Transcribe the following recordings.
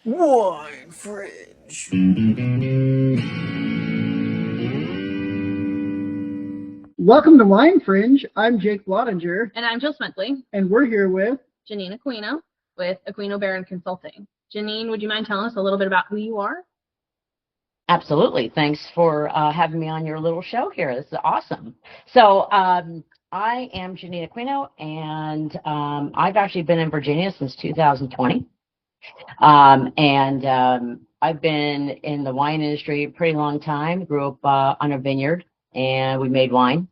Wine Fringe. Welcome to Wine Fringe. I'm Jake Blottinger. And I'm Jill Smedley. And we're here with Janine Aquino with Aquino Baron Consulting. Janine, would you mind telling us a little bit about who you are? Absolutely. Thanks for having me on your little show here. This is awesome. So I am Janine Aquino, and I've actually been in Virginia since 2020. I've been in the wine industry a pretty long time. Grew up on a vineyard, and we made wine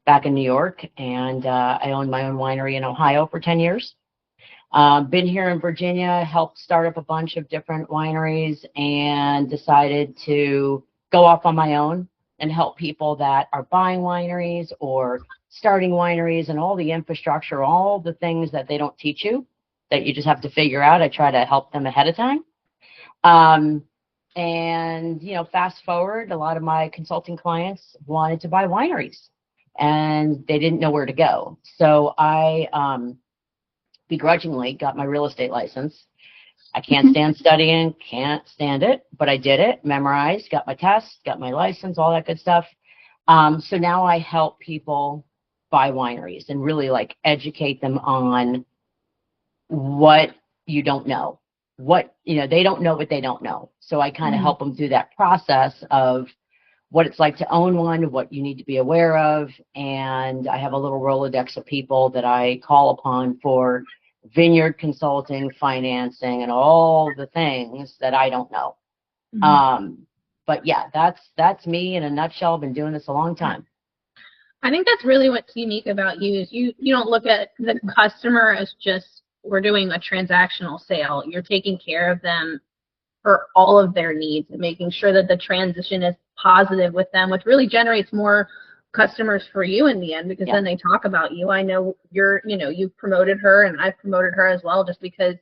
back in New York. And I owned my own winery in Ohio for 10 years. Been here in Virginia, helped start up a bunch of different wineries, and decided to go off on my own and help people that are buying wineries or starting wineries and all the infrastructure, all the things that they don't teach you that you just have to figure out. I try to help them ahead of time. Fast forward, a lot of my consulting clients wanted to buy wineries and they didn't know where to go. So I begrudgingly got my real estate license. I can't stand studying, can't stand it, but I did it, memorized, got my test, got my license, all that good stuff. So now I help people buy wineries and really educate them on what you don't know. They don't know what they don't know. So I kind of help them through that process of what it's like to own one, what you need to be aware of. And I have a little Rolodex of people that I call upon for vineyard consulting, financing, and all the things that I don't know. But yeah, that's me in a nutshell. I've been doing this a long time. I think that's really what's unique about you is you don't look at the customer as just we're doing a transactional sale. You're taking care of them for all of their needs and making sure that the transition is positive with them, which really generates more customers for you in the end, because then they talk about you. I know you've promoted her and I've promoted her as well, just because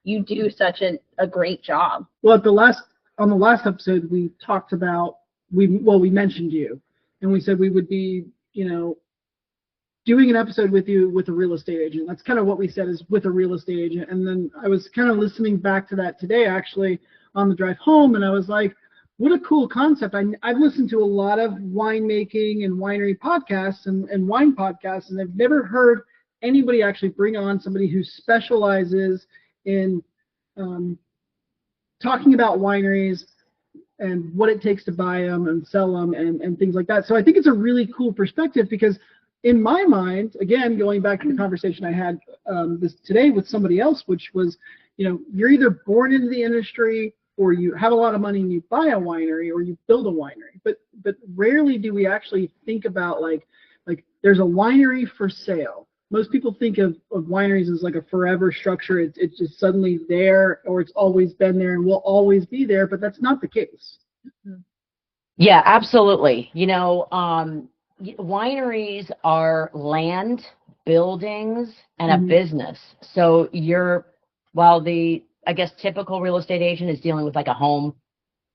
you do such a great job. Well, on the last episode, we talked about, we mentioned you, and we said we would be, doing an episode with you with a real estate agent. That's kind of what we said, is with a real estate agent. And then I was kind of listening back to that today, actually, on the drive home, and I was like, what a cool concept. I've listened to a lot of winemaking and winery podcasts and wine podcasts, and I've never heard anybody actually bring on somebody who specializes in talking about wineries and what it takes to buy them and sell them and things like that. So I think it's a really cool perspective, because in my mind, again, going back to the conversation I had today with somebody else, which was, you're either born into the industry, or you have a lot of money and you buy a winery, or you build a winery. But rarely do we actually think about like there's a winery for sale. Most people think of wineries as like a forever structure. It's just suddenly there, or it's always been there and will always be there, but that's not the case. Yeah, absolutely. Wineries are land, buildings, and a business. So while the typical real estate agent is dealing with like a home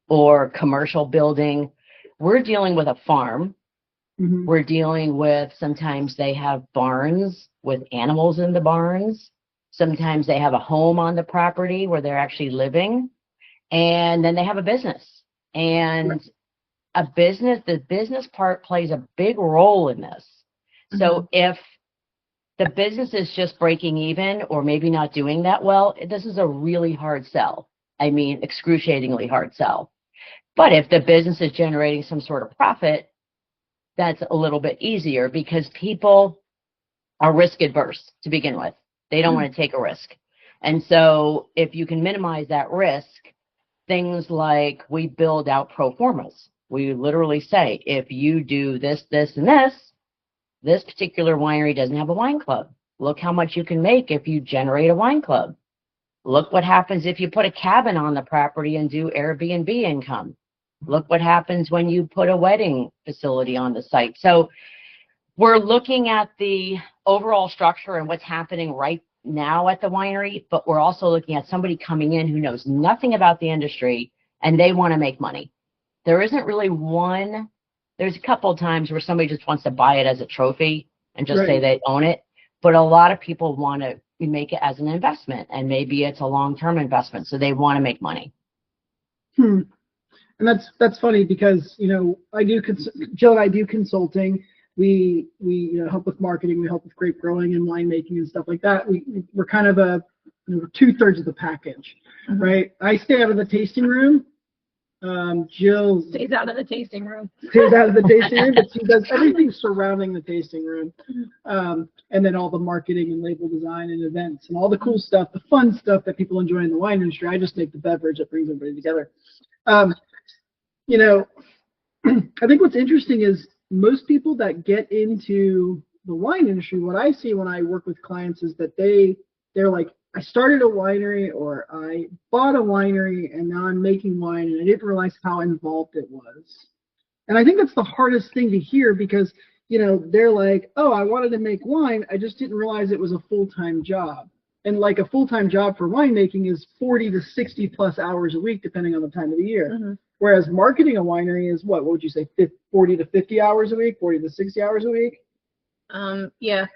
or commercial building, we're dealing with a farm. We're dealing with, sometimes they have barns with animals in the barns. Sometimes they have a home on the property where they're actually living. And then they have a business. And the business part plays a big role in this. So if the business is just breaking even or maybe not doing that well, this is a really hard sell. I mean, excruciatingly hard sell. But if the business is generating some sort of profit, that's a little bit easier, because people are risk adverse to begin with. They don't want to take a risk. And so if you can minimize that risk, things like we build out pro formas. We literally say, if you do this, this, and this particular winery doesn't have a wine club. Look how much you can make if you generate a wine club. Look what happens if you put a cabin on the property and do Airbnb income. Look what happens when you put a wedding facility on the site. So we're looking at the overall structure and what's happening right now at the winery, but we're also looking at somebody coming in who knows nothing about the industry and they want to make money. There isn't really one. There's a couple of times where somebody just wants to buy it as a trophy and just say they own it. But a lot of people want to make it as an investment, and maybe it's a long-term investment, so they want to make money. And that's funny because, you know, Jill and I do consulting. We help with marketing, we help with grape growing and winemaking and stuff like that. We're kind of a 2/3 of the package, right? I stay out of the tasting room. Jill Stays out of the tasting room. stays out of the tasting room, but she does everything surrounding the tasting room, and then all the marketing and label design and events and all the cool stuff, the fun stuff that people enjoy in the wine industry. I just make the beverage that brings everybody together. You know, I think what's interesting is most people that get into the wine industry, what I see when I work with clients is that they're like, I started a winery or I bought a winery and now I'm making wine and I didn't realize how involved it was. And I think that's the hardest thing to hear because, you know, they're like, oh, I wanted to make wine. I just didn't realize it was a full-time job. And like a full-time job for winemaking is 40 to 60 plus hours a week, depending on the time of the year. Whereas marketing a winery is what would you say, 40 to 50 hours a week, 40 to 60 hours a week? Yeah.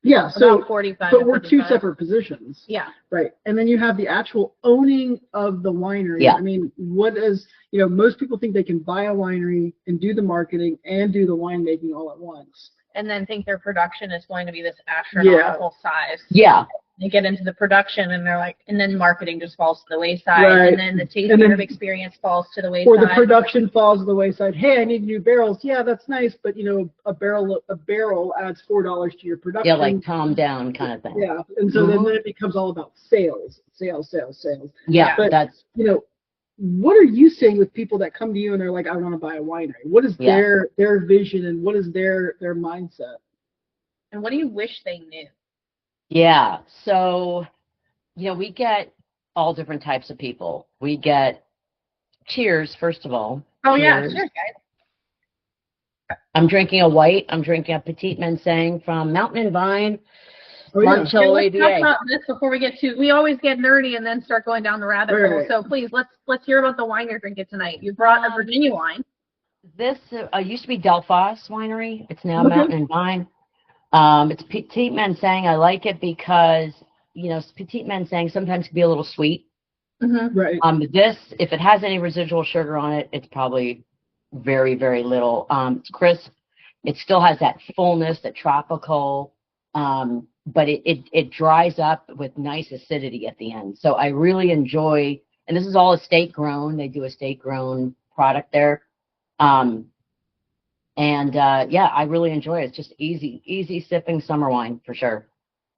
Yeah, so about 45. but we're 2 separate positions. Yeah. Right. And then you have the actual owning of the winery. Yeah. I mean, what is, you know, most people think they can buy a winery and do the marketing and do the winemaking all at once. And then think their production is going to be this astronomical size. Yeah. They get into the production and they're like, and then marketing just falls to the wayside. Right. And then the tasting room experience falls to the wayside. Or the production falls to the wayside. Hey, I need new barrels. Yeah, that's nice, but you know, a barrel adds $4 to your production. Yeah, like calm down kind of thing. Yeah, and so then it becomes all about sales. Yeah, but that's, you know, what are you saying with people that come to you and they're like, I want to buy a winery? What is their vision and what is their mindset? And what do you wish they knew? yeah. So, you know, we get all different types of people. We get cheers, first of all. Oh, Cheers. yeah, sure, guys. I'm drinking a white. I'm drinking a Petite Manseng from Mountain and Vine. Oh, yeah. Let's Monticello talk about this before we get to. We always get nerdy and then start going down the rabbit hole. Right. So please, let's hear about the wine you're drinking tonight. You brought a Virginia wine. This used to be Delphos Winery. It's now Okay. Mountain and Vine. It's Petite Manseng. I like it because, you know, Petite Manseng sometimes can be a little sweet. Right. This, if it has any residual sugar on it, it's probably very, very little. It's crisp. It still has that fullness, that tropical, but it dries up with nice acidity at the end. So I really enjoy, and this is all estate grown. They do estate grown product there. Yeah, I really enjoy it. It's just easy sipping summer wine for sure.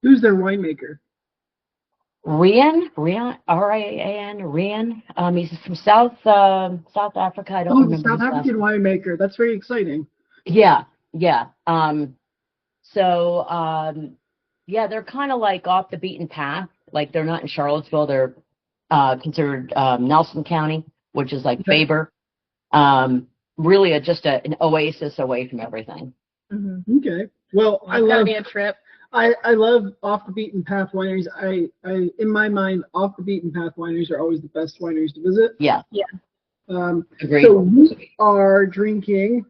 Who's their winemaker? Rian, R-I-A-N, Rian. He's from South Africa. I don't Oh, the remember. South his last African name. winemaker. That's very exciting. Yeah. Yeah, they're kind of like off the beaten path. Like they're not in Charlottesville. They're considered Nelson County, which is like Faber. Really just an oasis away from everything. Okay. Well, It's gonna be a trip. I love off the beaten path wineries. I in my mind, off the beaten path wineries are always the best wineries to visit. Yeah. Yeah. Agreed. So we are drinking.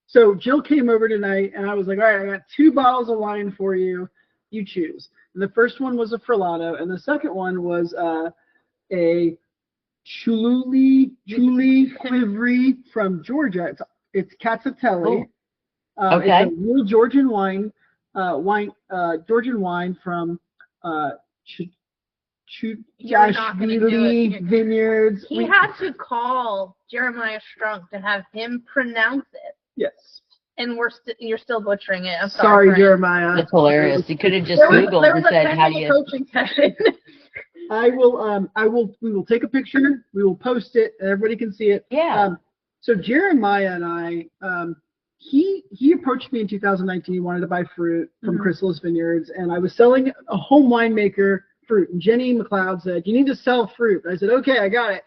So Jill came over tonight, and I was like, all right, I got 2 bottles of wine for you. You choose. And the first one was a Frelato, and the second one was a Chuli Quivri from Georgia. It's Cacciatelli. Okay. It's a real Georgian wine. Georgian wine from Chudashvili Vineyards. He had to call Jeremiah Strunk to have him pronounce it. Yes. And you're still butchering it. I'm Sorry, sorry. Jeremiah. That's hilarious. You could have just There Googled and was a said, how do technical you? coaching session. We will take a picture. We will post it, and everybody can see it. Yeah. So Jeremiah and I, he approached me in 2019. He wanted to buy fruit from Chrysalis Vineyards, and I was selling a home winemaker fruit. And Jenny McLeod said, "You need to sell fruit." And I said, "Okay, I got it."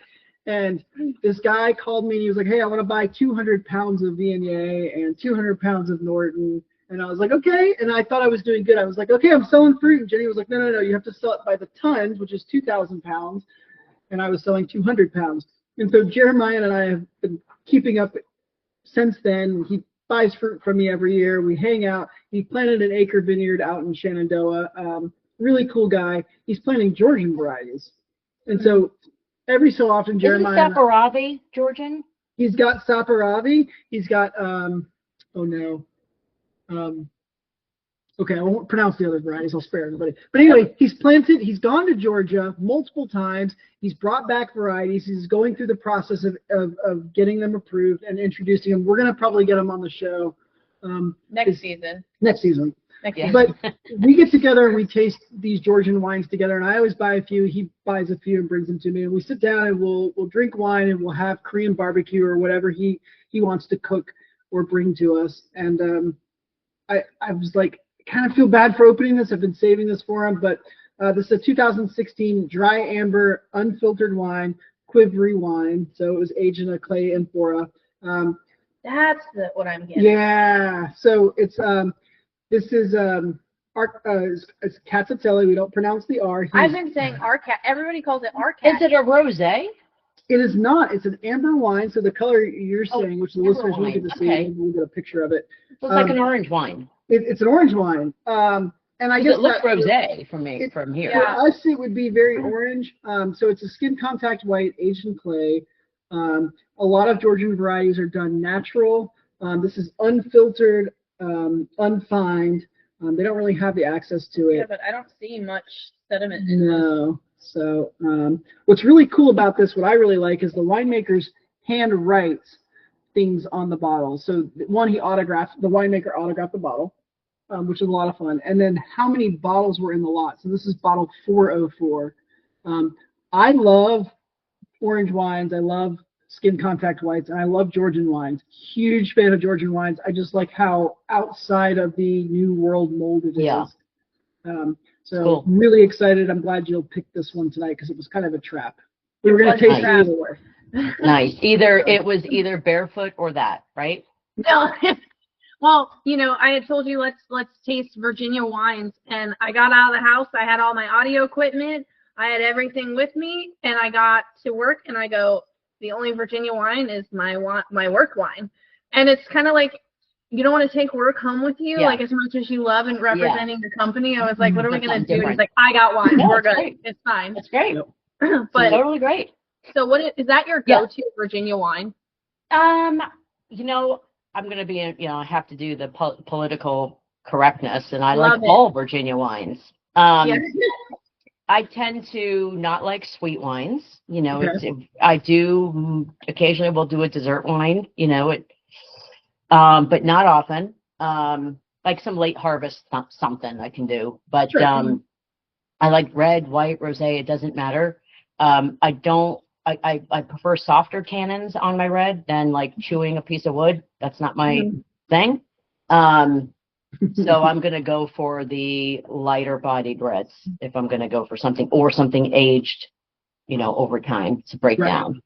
And this guy called me and he was like, "Hey, I want to buy 200 pounds of Viognier and 200 pounds of Norton." And I was like, "Okay." And I thought I was doing good. I was like, "Okay, I'm selling fruit." And Jenny was like, "No, you have to sell it by the tons, which is 2,000 pounds." And I was selling 200 pounds. And so Jeremiah and I have been keeping up since then. He buys fruit from me every year. We hang out. He planted an acre vineyard out in Shenandoah. really cool guy. He's planting Georgian varieties. And so every so often, Isn't Jeremiah, Saperavi Georgian? he's got Saperavi. He's got, oh no. Okay, I won't pronounce the other varieties. I'll spare everybody. But anyway, he's gone to Georgia multiple times. He's brought back varieties. He's going through the process of getting them approved and introducing them. We're going to probably get him on the show. Next season. Next season. Next Yeah. season. But we get together and we taste these Georgian wines together. And I always buy a few. He buys a few and brings them to me. And we sit down and we'll drink wine and we'll have Korean barbecue or whatever he wants to cook or bring to us. And I was like, kind of feel bad for opening this. I've been saving this for him, but this is a 2016 dry amber unfiltered wine, quivery wine. So it was aged in a clay amphora. That's what I'm getting. Yeah. So it's this is it's Cazzacelle. We don't pronounce the R. I've been saying Arcat. Everybody calls it Arcat. Is it a rosé? It is not. It's an amber wine. So the color you're saying, which the amber listeners won't get to see, wine. we'll get a picture of it. Looks like an orange wine. It's an orange wine. And I guess It looks rosé from here. Yeah. For us, it would be very orange. So it's a skin contact white, aged in clay. A lot of Georgian varieties are done natural. This is unfiltered, unfined. They don't really have the access to Yeah, it. but I don't see much sediment in this. No. So what's really cool about this, what I really like, is the winemakers hand writes things on the bottle. So one, the winemaker autographed the bottle, which is a lot of fun. And then how many bottles were in the lot. So this is bottle 404. I love orange wines. I love skin contact whites, and I love Georgian wines. Huge fan of Georgian wines. I just like how outside of the New World mold it is. Yeah. So Cool. really excited. I'm glad Jill picked this one tonight because it was kind of a trap. We were going to taste it either way. Nice. It was either barefoot or that, right? No. Well, I had told you let's taste Virginia wines, and I got out of the house. I had all my audio equipment. I had everything with me, and I got to work, and I go, the only Virginia wine is my work wine. And it's kind of like, you don't want to take work home with you, Yeah. like as much as you love and representing the company. I was like, what are we going to do? And Different. he's like, I got wine. No, We're it's good. great. It's fine. That's great. But Totally great. so is that your Yeah. go-to Virginia wine? I'm going to be, I have to do the political correctness, and I Love like it. all Virginia wines. Yeah. I tend to not like sweet wines. Okay. I do occasionally will do a dessert wine, but not often. Like some late harvest something I can do, but Sure. I like red, white, rosé. It doesn't matter. I prefer softer tannins on my red than like chewing a piece of wood. That's not my thing. So I'm going to go for the lighter bodied reds if I'm going to go for something aged, over time to break Right. down.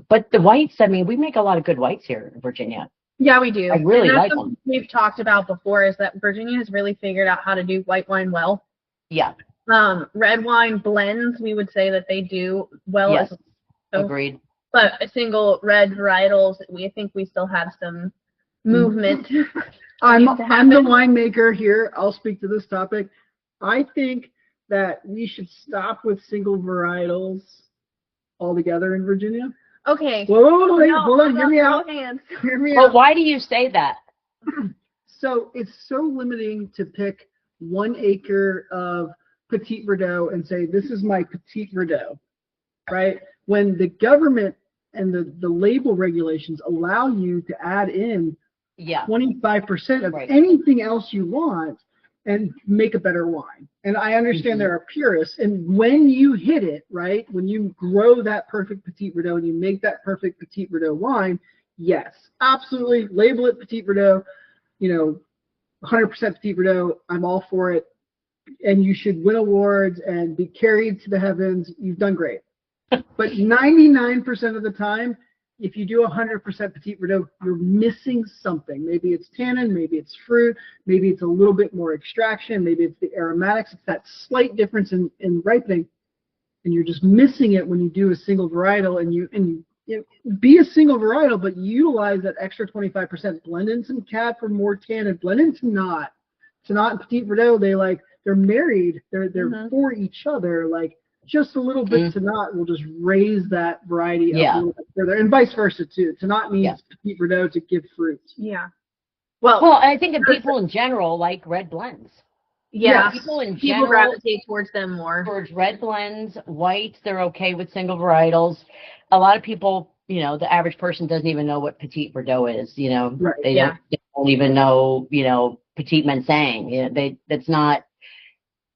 But the whites, we make a lot of good whites here in Virginia. Yeah, we do. I really And that's like something we've talked about before, is that Virginia has really figured out how to do white wine well. Yeah. Red wine blends, we would say that they do well. Yes. So, Agreed. but a single red varietals, I think we still have some movement. I'm needs to the happen. winemaker here. I'll speak to this topic. I think that we should stop with single varietals altogether in Virginia. Okay. Whoa, wait, No, hold on, I hear me got out. no hands. Hear me But out. why do you say that? So it's so limiting to pick 1 acre of Petit Verdot and say, this is my Petit Verdot, right? When the government and the label regulations allow you to add in Yeah. 25% of Right. anything else you want and make a better wine. And I understand there are purists. And when you hit it, right, when you grow that perfect Petit Verdot and you make that perfect Petit Verdot wine, yes, absolutely, label it Petit Verdot, 100% Petit Verdot, I'm all for it. And you should win awards and be carried to the heavens. You've done great. But 99% of the time, if you do 100% Petit Verdot, you're missing something. Maybe it's tannin, maybe it's fruit, maybe it's a little bit more extraction, maybe it's the aromatics. It's that slight difference in ripening, and you're just missing it when you do a single varietal. And you be a single varietal, but utilize that extra 25%. Blend in some cab for more tannin. Blend in some not. Tannat and Petit Verdot, they're married, they're Mhm. for each other, like just a little bit to not will just raise that variety up a Yeah. little bit further, and vice versa too. To not Yeah. means Petit Verdot to give fruit. Yeah. Well, Well, I think that people in general like red blends. yeah. People in People general gravitate towards them more. towards red blends, whites, they're okay with single varietals. A lot of people, you know, the average person doesn't even know what Petit Verdot is, you know. Right. They don't even know, you know, Petit Manseng. You know, that's not,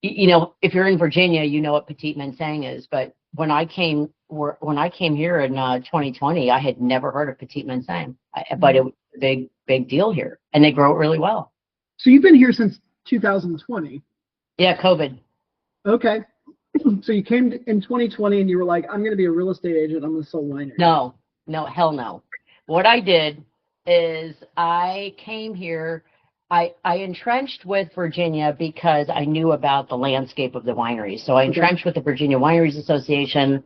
you know, if you're in Virginia, you know what Petit Manseng is. But when I came here in 2020, I had never heard of Petit Manseng, but it was a big deal here, and they grow it really well. So you've been here since 2020. Yeah, COVID. Okay. So you came in 2020 and you were like, I'm going to be a real estate agent. I'm going to sell winery. No, hell no. What I did is I came here. I entrenched with Virginia because I knew about the landscape of the wineries. So I entrenched with the Virginia Wineries Association.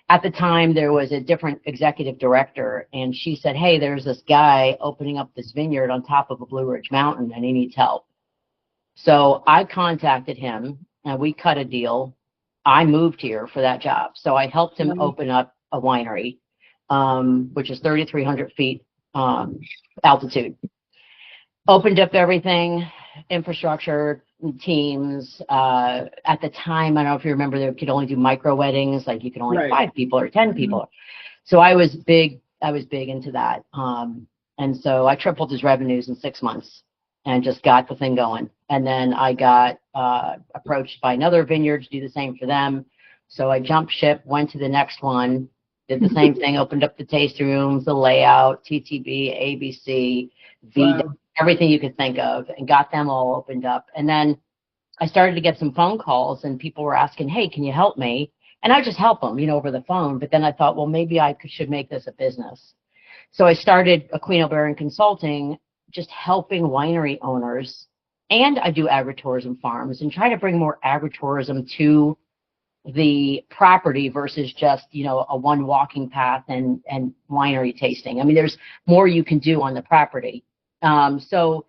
At the time, there was a different executive director, and she said, hey, there's this guy opening up this vineyard on top of a Blue Ridge Mountain, and he needs help. So I contacted him, and we cut a deal. I moved here for that job. So I helped him open up a winery, which is 3,300 feet altitude. Opened up everything, infrastructure, teams. At the time, I don't know if you remember, they could only do micro weddings, like you could only have 5 people or 10 people. So I was big into that. And so I tripled his revenues in 6 months and just got the thing going. And then I got approached by another vineyard to do the same for them. So I jumped ship, went to the next one, did the same thing, opened up the tasting rooms, the layout, TTB, ABC, everything you could think of, and got them all opened up. And then I started to get some phone calls, and people were asking, hey, can you help me? And I just help them, you know, over the phone. But then I thought, well, maybe I should make this a business. So I started Aquino Baron Consulting, just helping winery owners. And I do agritourism farms and try to bring more agritourism to the property versus just, you know, a one walking path and winery tasting. I mean, there's more you can do on the property. So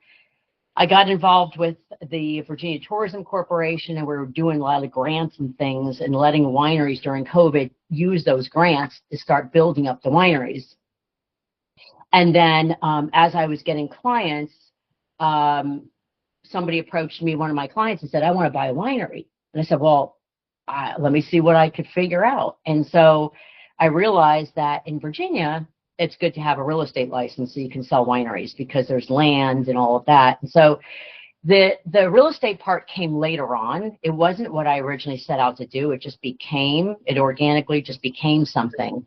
I got involved with the Virginia Tourism Corporation, and we were doing a lot of grants and things and letting wineries during COVID use those grants to start building up the wineries. And then as I was getting clients, somebody approached me, one of my clients, and said, I want to buy a winery. And I said, well, let me see what I could figure out. And so I realized that in Virginia, it's good to have a real estate license so you can sell wineries because there's land and all of that. And so the real estate part came later on. It wasn't what I originally set out to do. It organically just became something.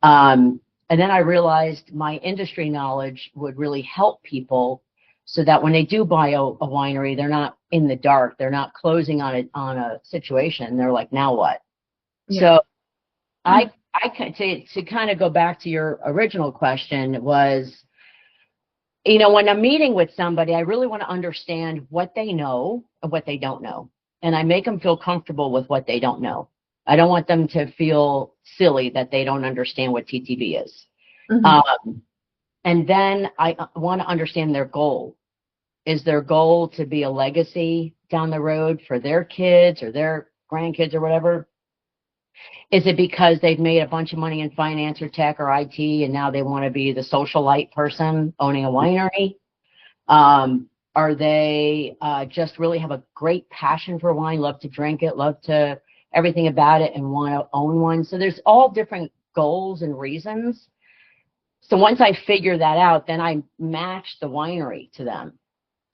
And then I realized my industry knowledge would really help people so that when they do buy a winery, they're not in the dark. They're not closing on a situation. They're like, now what? Yeah. So to kind of go back to your original question was, you know, when I'm meeting with somebody, I really want to understand what they know and what they don't know. And I make them feel comfortable with what they don't know. I don't want them to feel silly that they don't understand what TTB is. And then I want to understand their goal. Is their goal to be a legacy down the road for their kids or their grandkids or whatever? Is it because they've made a bunch of money in finance or tech or IT and now they want to be the socialite person owning a winery? Are they just really have a great passion for wine, love to drink it, love to everything about it and want to own one? So there's all different goals and reasons. So once I figure that out, then I match the winery to them.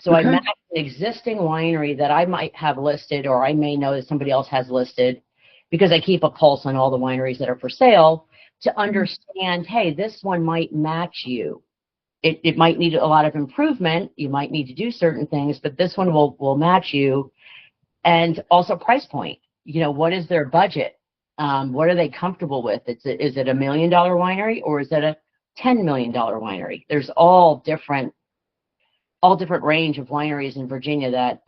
So I match an existing winery that I might have listed or I may know that somebody else has listed because I keep a pulse on all the wineries that are for sale to understand, hey, this one might match you. It might need a lot of improvement. You might need to do certain things, but this one will match you. And also price point. You know, what is their budget? What are they comfortable with? Is it $1 million winery or is it a $10 million winery? There's all different range of wineries in Virginia that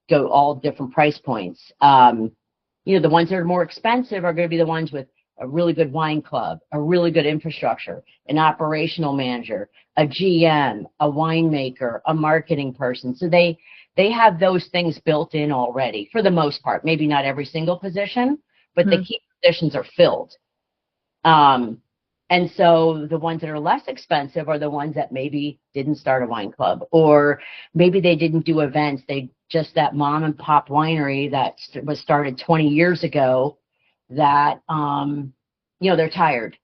go all different price points. You know, the ones that are more expensive are going to be the ones with a really good wine club, a really good infrastructure, an operational manager, a GM, a winemaker, a marketing person. So they they have those things built in already for the most part. Maybe not every single position, but the key positions are filled. And so the ones that are less expensive are the ones that maybe didn't start a wine club, or maybe they didn't do events. They just that mom and pop winery that was started 20 years ago that, they're tired.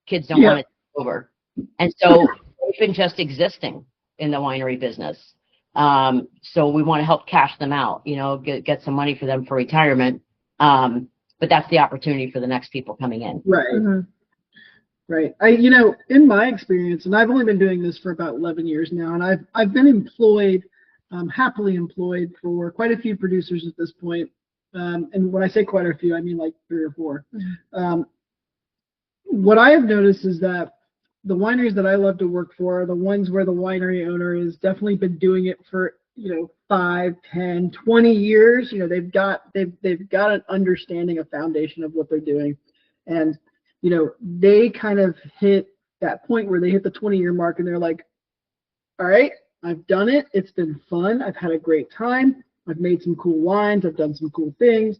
Kids don't want it over. And so they've been just existing in the winery business. So we want to help cash them out, get some money for them for retirement. But that's the opportunity for the next people coming in. Right. Right. In my experience, and I've only been doing this for about 11 years now, and I've been employed, happily employed for quite a few producers at this point. And when I say quite a few, I mean like 3 or 4. What I have noticed is that the wineries that I love to work for are the ones where the winery owner has definitely been doing it for 5, 10, 20 years. They've got an understanding, a foundation of what they're doing, and they kind of hit that point where they hit the 20-year mark and they're like, all right, I've done it. It's been fun. I've had a great time. I've made some cool wines. I've done some cool things.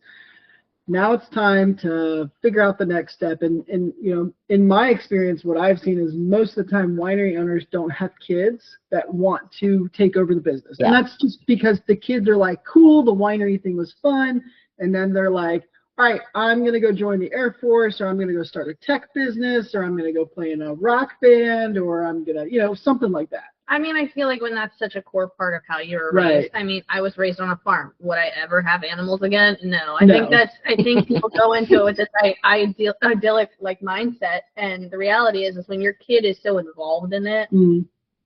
Now it's time to figure out the next step. And in my experience, what I've seen is most of the time winery owners don't have kids that want to take over the business. Yeah. And that's just because the kids are like, cool, the winery thing was fun. And then they're like, all right, I'm going to go join the Air Force, or I'm going to go start a tech business, or I'm going to go play in a rock band, or I'm going to, something like that. I mean, I feel like when that's such a core part of how you were raised. I mean, I was raised on a farm. Would I ever have animals again? No. I think people go into it with this idyllic mindset, and the reality is when your kid is so involved in it,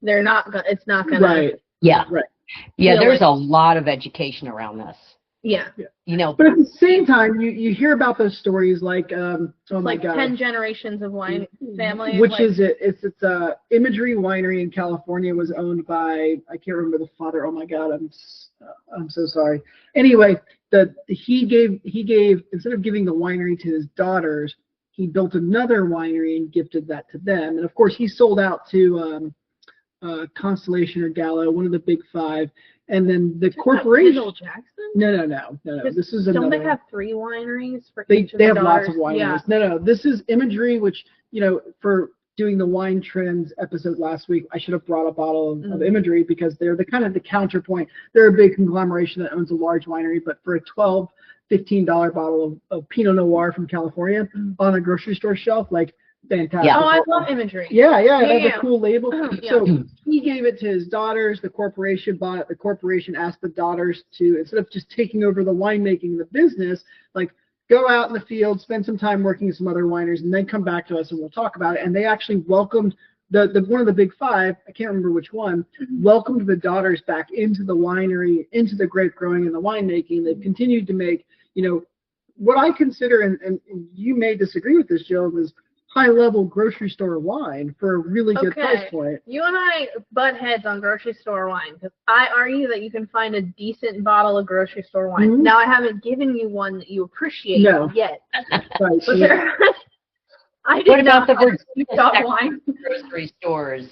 they're not. It's not gonna. Right. Yeah. Right. Yeah. There's a lot of education around this. Yeah. But at the same time, you hear about those stories like, oh my God, 10 generations of wine family. Which is it? It's Imagery Winery in California was owned by, I can't remember the father. Oh my God, I'm so sorry. Anyway, he gave instead of giving the winery to his daughters, he built another winery and gifted that to them. And of course, he sold out to Constellation or Gallo, one of the big 5. And then the corporation. Jackson? No. This is another. Don't they have 3 wineries for they each of they the have daughters? lots of wineries. Yeah. No. This is Imagery, which for doing the wine trends episode last week, I should have brought a bottle of Imagery because they're the kind of the counterpoint. They're a big conglomeration that owns a large winery, but for a $12-15 bottle of Pinot Noir from California on a grocery store shelf, fantastic. Yeah. Oh, I love Imagery. Yeah, it has a cool label. Yeah. So he gave it to his daughters. The corporation bought it. The corporation asked the daughters to, instead of just taking over the winemaking of the business, go out in the field, spend some time working with some other wineries, and then come back to us and we'll talk about it. And they actually welcomed the one of the big 5, I can't remember which one, welcomed the daughters back into the winery, into the grape growing and the winemaking. They've continued to make, what I consider, and you may disagree with this, Jill, is high-level grocery store wine for a really good price point. You and I butt heads on grocery store wine because I argue that you can find a decent bottle of grocery store wine. Now, I haven't given you one that you appreciate yet. Right. What about the Virginia wine? Grocery stores?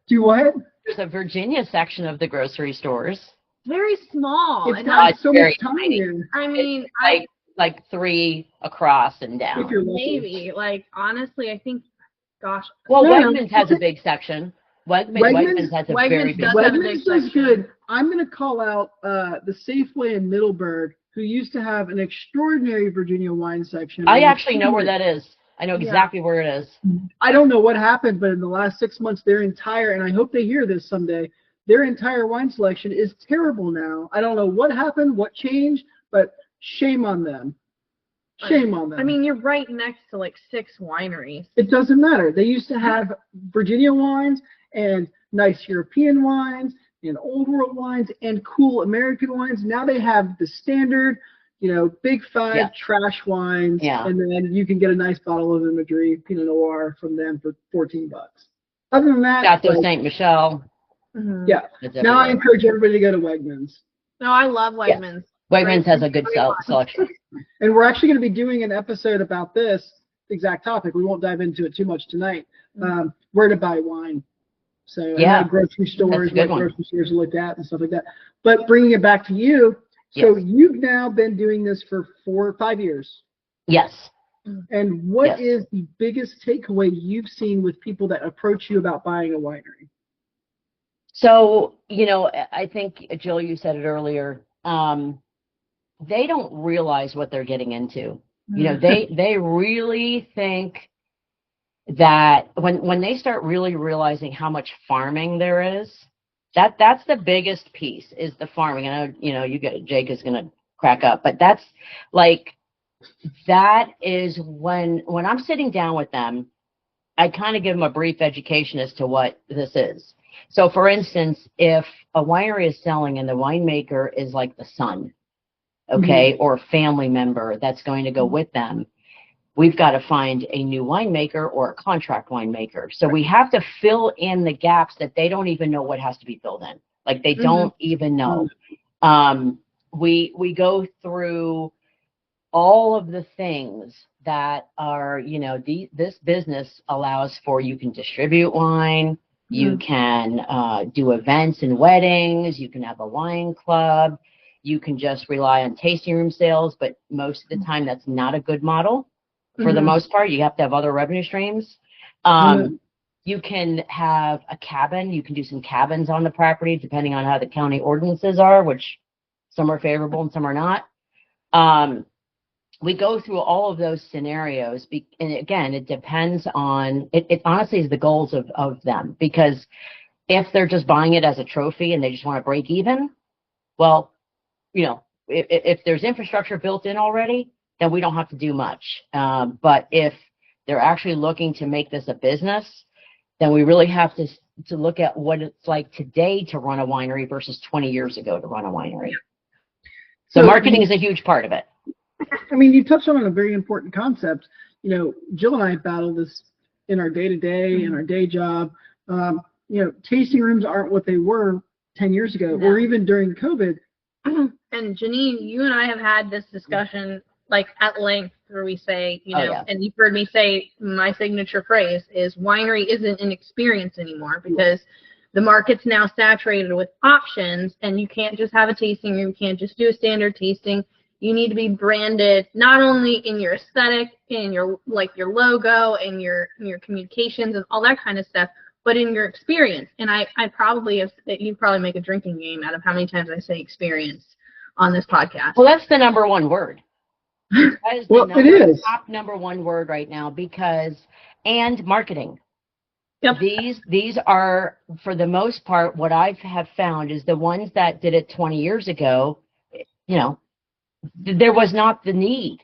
Do what? There's a Virginia section of the grocery stores. Very small. It's not so much tiny. I mean, like 3 across and down. Maybe. Honestly, I think, gosh. Well, Wegmans has a big section. Wegmans has a very big section. Wegmans does good. I'm going to call out the Safeway in Middleburg, who used to have an extraordinary Virginia wine section. I actually know where that is. I know exactly where it is. I don't know what happened, but in the last 6 months, and I hope they hear this someday, their entire wine selection is terrible now. I don't know what happened, what changed, but shame on them. Shame on them. I mean, you're right next to 6 wineries. It doesn't matter. They used to have Virginia wines and nice European wines and old world wines and cool American wines. Now they have the standard, big 5 trash wines. Yeah. And then you can get a nice bottle of Imagery Pinot Noir from them for $14. Other than that, Chateau Saint Michelle. Yeah. Now I encourage everybody to go to Wegmans. No, I love Wegmans. Wegmans has a good selection. And we're actually going to be doing an episode about this exact topic. We won't dive into it too much tonight. Where to buy wine. So I Yeah, know grocery stores, that's a good what one. grocery stores look at and stuff like that. But bringing it back to you, so Yes. you've now been doing this for 4 or 5 years. Yes. And what Yes. is the biggest takeaway you've seen with people that approach you about buying a winery? So, I think, Jill, you said it earlier. They don't realize what they're getting into. They really think that when they start really realizing how much farming there is, that's the biggest piece is the farming. I know, Jake is going to crack up, but that's like, that is when I'm sitting down with them, I kind of give them a brief education as to what this is. So for instance, if a winery is selling and the winemaker is like the son, okay, or a family member that's going to go with them, we've got to find a new winemaker or a contract winemaker. So we have to fill in the gaps that they don't even know what has to be filled in. Like they don't even know. We go through all of the things that are, this business allows for. You can distribute wine, you can do events and weddings, you can have a wine club, you can just rely on tasting room sales, but most of the time that's not a good model. For the most part, you have to have other revenue streams. You can have a cabin, you can do some cabins on the property depending on how the county ordinances are, which some are favorable and some are not. We go through all of those scenarios, and again, it depends on, it honestly is the goals of them, because if they're just buying it as a trophy and they just want to break even, well, if there's infrastructure built in already, then we don't have to do much. But if they're actually looking to make this a business, then we really have to look at what it's like today to run a winery versus 20 years ago to run a winery. So marketing is a huge part of it. I mean, you touched on a very important concept. Jill and I battle this in our day-to-day, in our day job. Tasting rooms aren't what they were 10 years ago, or even during COVID. And Janine, you and I have had this discussion like at length where we say, and you've heard me say my signature phrase is winery isn't an experience anymore, because the market's now saturated with options, and you can't just have a tasting room, you can't just do a standard tasting. You need to be branded not only in your aesthetic, in your logo, and your communications and all that kind of stuff, but in your experience. And I probably have, you probably make a drinking game out of how many times I say experience on this podcast. Well, that's the number one word. That is the top number one word right now, and marketing. Yep. These are, for the most part, what I have found is the ones that did it 20 years ago, there was not the need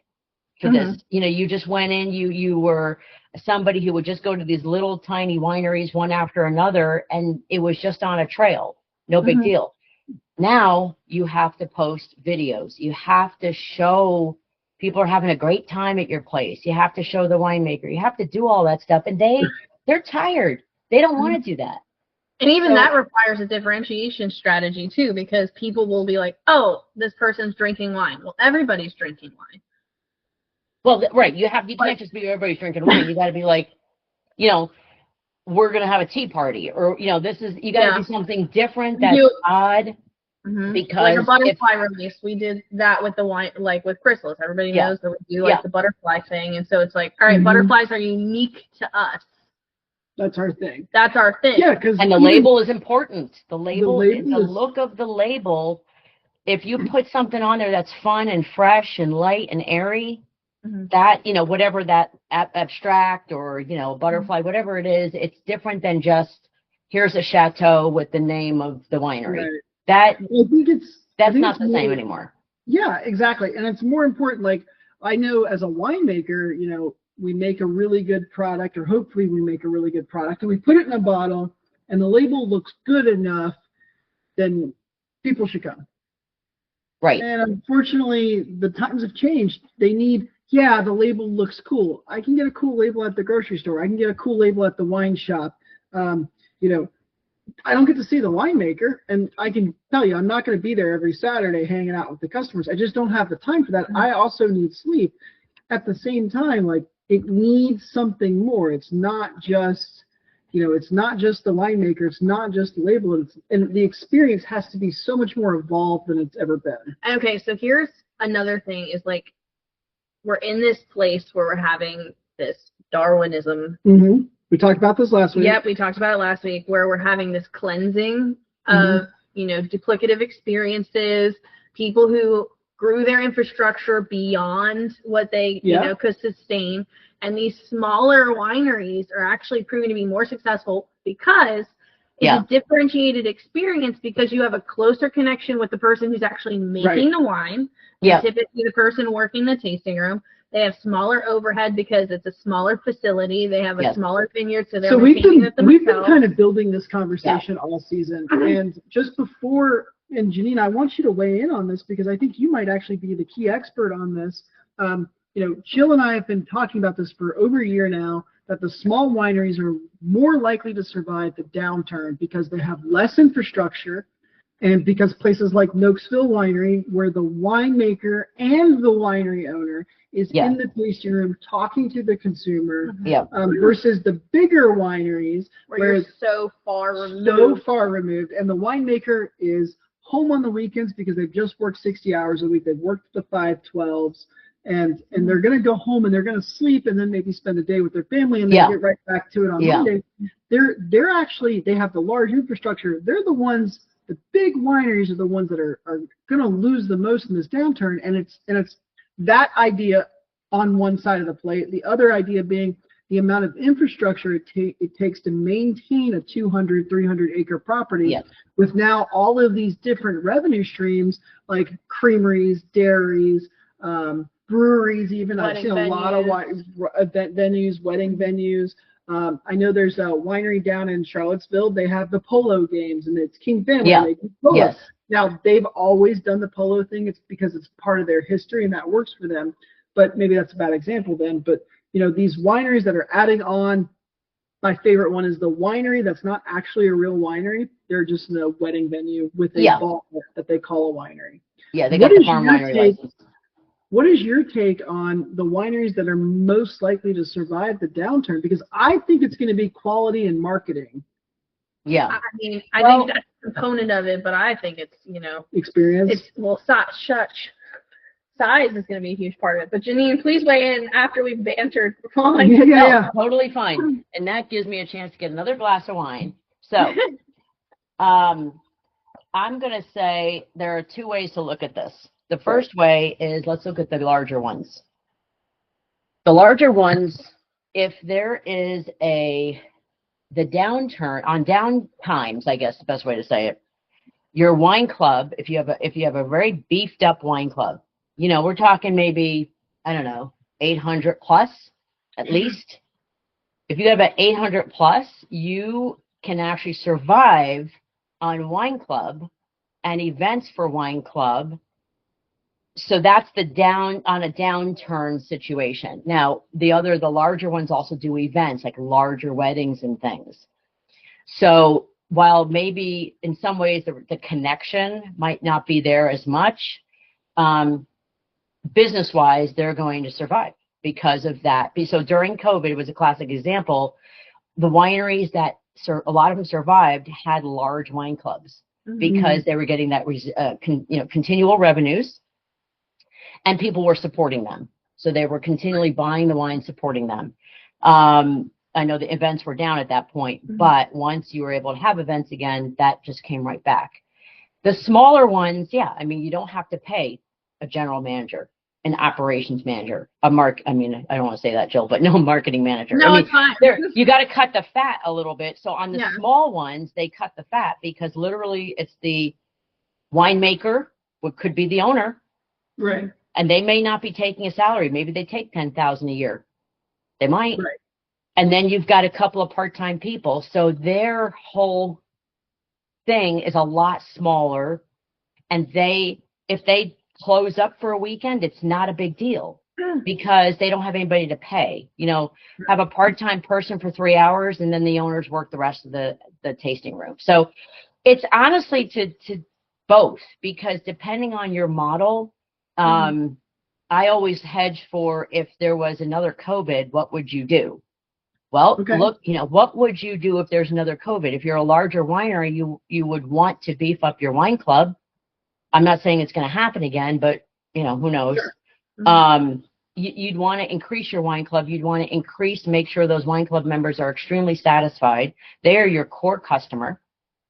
for this. You just went in, you were somebody who would just go to these little tiny wineries one after another, and it was just on a trail. No big deal. Now you have to post videos. You have to show people are having a great time at your place. You have to show the winemaker. You have to do all that stuff, and they're tired. They don't want to do that. And even that requires a differentiation strategy too, because people will be like, "Oh, this person's drinking wine." Well, everybody's drinking wine. Well, right. You can't just be everybody's drinking wine. You got to be like, we're gonna have a tea party, or you got to do something different that's odd. Because like a butterfly release, we did that with the wine, like with Chrysalis. Everybody knows that we do the butterfly thing, and so it's like, all right, butterflies are unique to us. That's our thing. That's our thing. Yeah, and the label is important. The look of the label. If you put something on there that's fun and fresh and light and airy, that whatever that abstract or butterfly, whatever it is, it's different than just here's a chateau with the name of the winery. Right. That's not the same anymore. Yeah, exactly. And it's more important. Like, I know as a winemaker, we make a really good product, or hopefully we make a really good product, and we put it in a bottle, and the label looks good enough, then people should come. Right. And unfortunately, the times have changed. They need, the label looks cool. I can get a cool label at the grocery store. I can get a cool label at the wine shop. I don't get to see the winemaker, and I can tell you, I'm not going to be there every Saturday hanging out with the customers. I just don't have the time for that. I also need sleep. At the same time, like, it needs something more. It's not just, it's not just the winemaker, it's not just the label, and the experience has to be so much more evolved than it's ever been. Okay, so here's another thing is like we're in this place where we're having this Darwinism. Mm-hmm. We talked about this last week. Yep, we talked about it last week, where we're having this cleansing of, duplicative experiences, people who grew their infrastructure beyond what they, could sustain. And these smaller wineries are actually proving to be more successful because it's a differentiated experience, because you have a closer connection with the person who's actually making the wine. Yeah. Typically the person working the tasting room. They have smaller overhead because it's a smaller facility. They have a smaller vineyard, so they're maintaining it themselves. We've been kind of building this conversation all season. And just before, and Janine, I want you to weigh in on this because I think you might actually be the key expert on this. Jill and I have been talking about this for over a year now, that the small wineries are more likely to survive the downturn because they have less infrastructure, and because places like Nokesville Winery, where the winemaker and the winery owner is in the tasting room talking to the consumer, versus the bigger wineries where you're so far removed, and the winemaker is home on the weekends because they've just worked 60 hours a week. They've worked the 5/12s. And they're going to go home and they're going to sleep and then maybe spend a day with their family and then get right back to it on Monday. They're actually, they have the large infrastructure. They're the ones, the big wineries are the ones that are going to lose the most in this downturn. And it's that idea on one side of the plate. The other idea being the amount of infrastructure it takes to maintain a 200, 300 acre property with now all of these different revenue streams like creameries, dairies, breweries, even. I've seen a lot of event venues, wedding venues. I know there's a winery down in Charlottesville. They have the polo games, and it's King Family. They do polo. Now, they've always done the polo thing. It's because it's part of their history, and that works for them. But maybe that's a bad example then. But, these wineries that are adding on, my favorite one is the winery that's not actually a real winery. They're just in a wedding venue with a vault that they call a winery. Yeah, they got the farm winery license. What is your take on the wineries that are most likely to survive the downturn? Because I think it's going to be quality and marketing. Yeah. I mean, I think that's a component of it, but I think it's, experience. Size is going to be a huge part of it. But Janine, please weigh in after we've bantered. Totally fine. And that gives me a chance to get another glass of wine. So, I'm going to say there are two ways to look at this. The first way is, let's look at the larger ones. The larger ones, if there is the downturn, on down times, I guess the best way to say it, your wine club, if you have a very beefed up wine club, we're talking maybe, 800 plus at least. If you have an 800 plus, you can actually survive on wine club and events for wine club. So that's the on a downturn situation. Now, the larger ones also do events like larger weddings and things. So while maybe in some ways the connection might not be there as much, business-wise, they're going to survive because of that. So during COVID, it was a classic example. The wineries that a lot of them survived had large wine clubs because they were getting that continual revenues. And people were supporting them. So they were continually buying the wine, supporting them. I know the events were down at that point, but once you were able to have events again, that just came right back. The smaller ones, you don't have to pay a general manager, an operations manager, I don't want to say that, Jill, but no marketing manager. No, it's fine. You got to cut the fat a little bit. So on the small ones, they cut the fat because literally it's the winemaker, what could be the owner. Right. And they may not be taking a salary. Maybe they take $10,000 a year. They might. Right. And then you've got a couple of part-time people. So their whole thing is a lot smaller. And if they close up for a weekend, it's not a big deal because they don't have anybody to pay. Have a part-time person for 3 hours and then the owners work the rest of the tasting room. So it's honestly to both, because depending on your model, I always hedge for if there was another COVID, what would you do? Well, Okay. look, what would you do if there's another COVID? If you're a larger winery, you would want to beef up your wine club. I'm not saying it's going to happen again, but who knows? Sure. You'd want to increase your wine club. You'd want to make sure those wine club members are extremely satisfied. They are your core customer.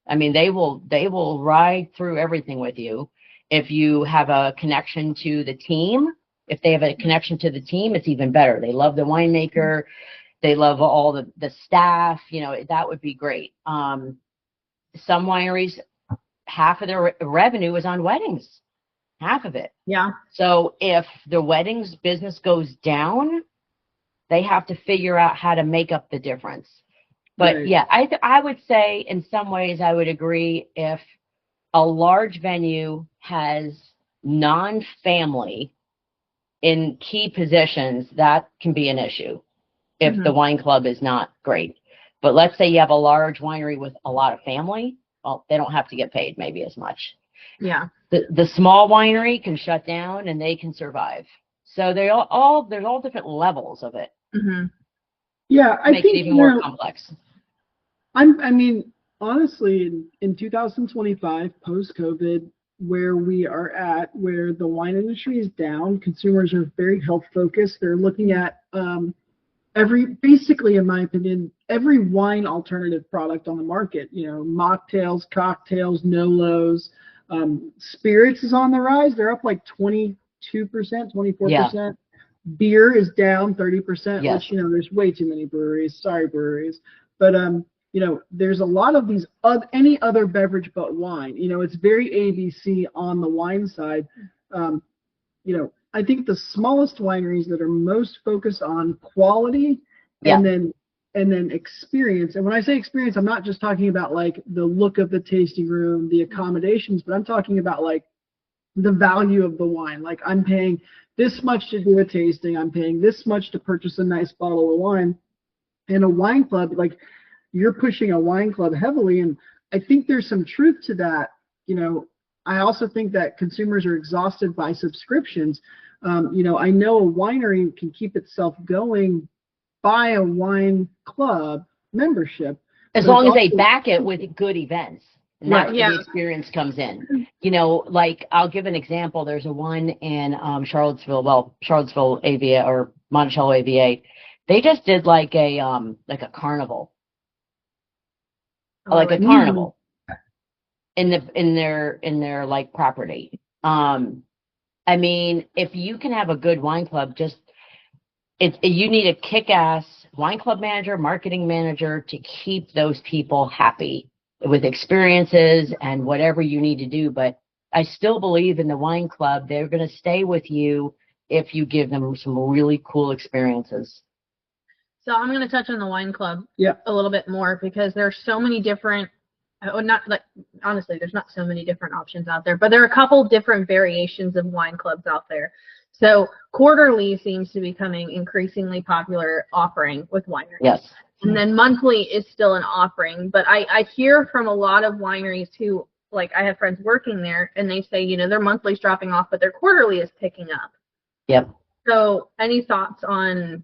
I mean, they will ride through everything with you. If you have a connection to the team, if they have a connection to the team, it's even better. They love the winemaker. They love all the staff. That would be great. Some wineries, half of their revenue is on weddings. Half of it. Yeah. So if the weddings business goes down, they have to figure out how to make up the difference. But Right. yeah, I would say in some ways I would agree if a large venue has non-family in key positions, that can be an issue if the wine club is not great. But let's say you have a large winery with a lot of family, well, they don't have to get paid maybe as much. Yeah. The small winery can shut down and they can survive. So there's all different levels of it. Mm-hmm. Yeah, I Make think it even more complex. I mean, honestly, in 2025, post-COVID, where we are at, where the wine industry is down, consumers are very health focused. They're looking at basically, in my opinion, every wine alternative product on the market. Mocktails, cocktails, no-los, spirits is on the rise. They're up like 22%, 24%. Yeah. Beer is down 30%, Yes. which, there's way too many breweries. Sorry, breweries. But, there's a lot of these, any other beverage but wine. It's very ABC on the wine side. I think the smallest wineries that are most focused on quality and then experience. And when I say experience, I'm not just talking about like the look of the tasting room, the accommodations, but I'm talking about like the value of the wine. Like I'm paying this much to do a tasting. I'm paying this much to purchase a nice bottle of wine. And a wine club, like you're pushing a wine club heavily. And I think there's some truth to that. I also think that consumers are exhausted by subscriptions. I know a winery can keep itself going by a wine club membership. As long as they back it with good events. And that's where Yeah. the experience comes in. Like I'll give an example. There's a one in Charlottesville AVA or Monticello AVA. They just did like a carnival. Like a carnival in their like property. I mean, if you can have a good wine club, you need a kick-ass wine club manager, marketing manager to keep those people happy with experiences and whatever you need to do. But I still believe in the wine club. They're going to stay with you if you give them some really cool experiences. So I'm going to touch on the wine club Yeah. a little bit more because there's so many different, honestly, there's not so many different options out there, but there are a couple different variations of wine clubs out there. So quarterly seems to be becoming increasingly popular offering with wineries. Yes. And then monthly is still an offering, but I hear from a lot of wineries who, like I have friends working there and they say, their monthly's dropping off, but their quarterly is picking up. Yep. So any thoughts on,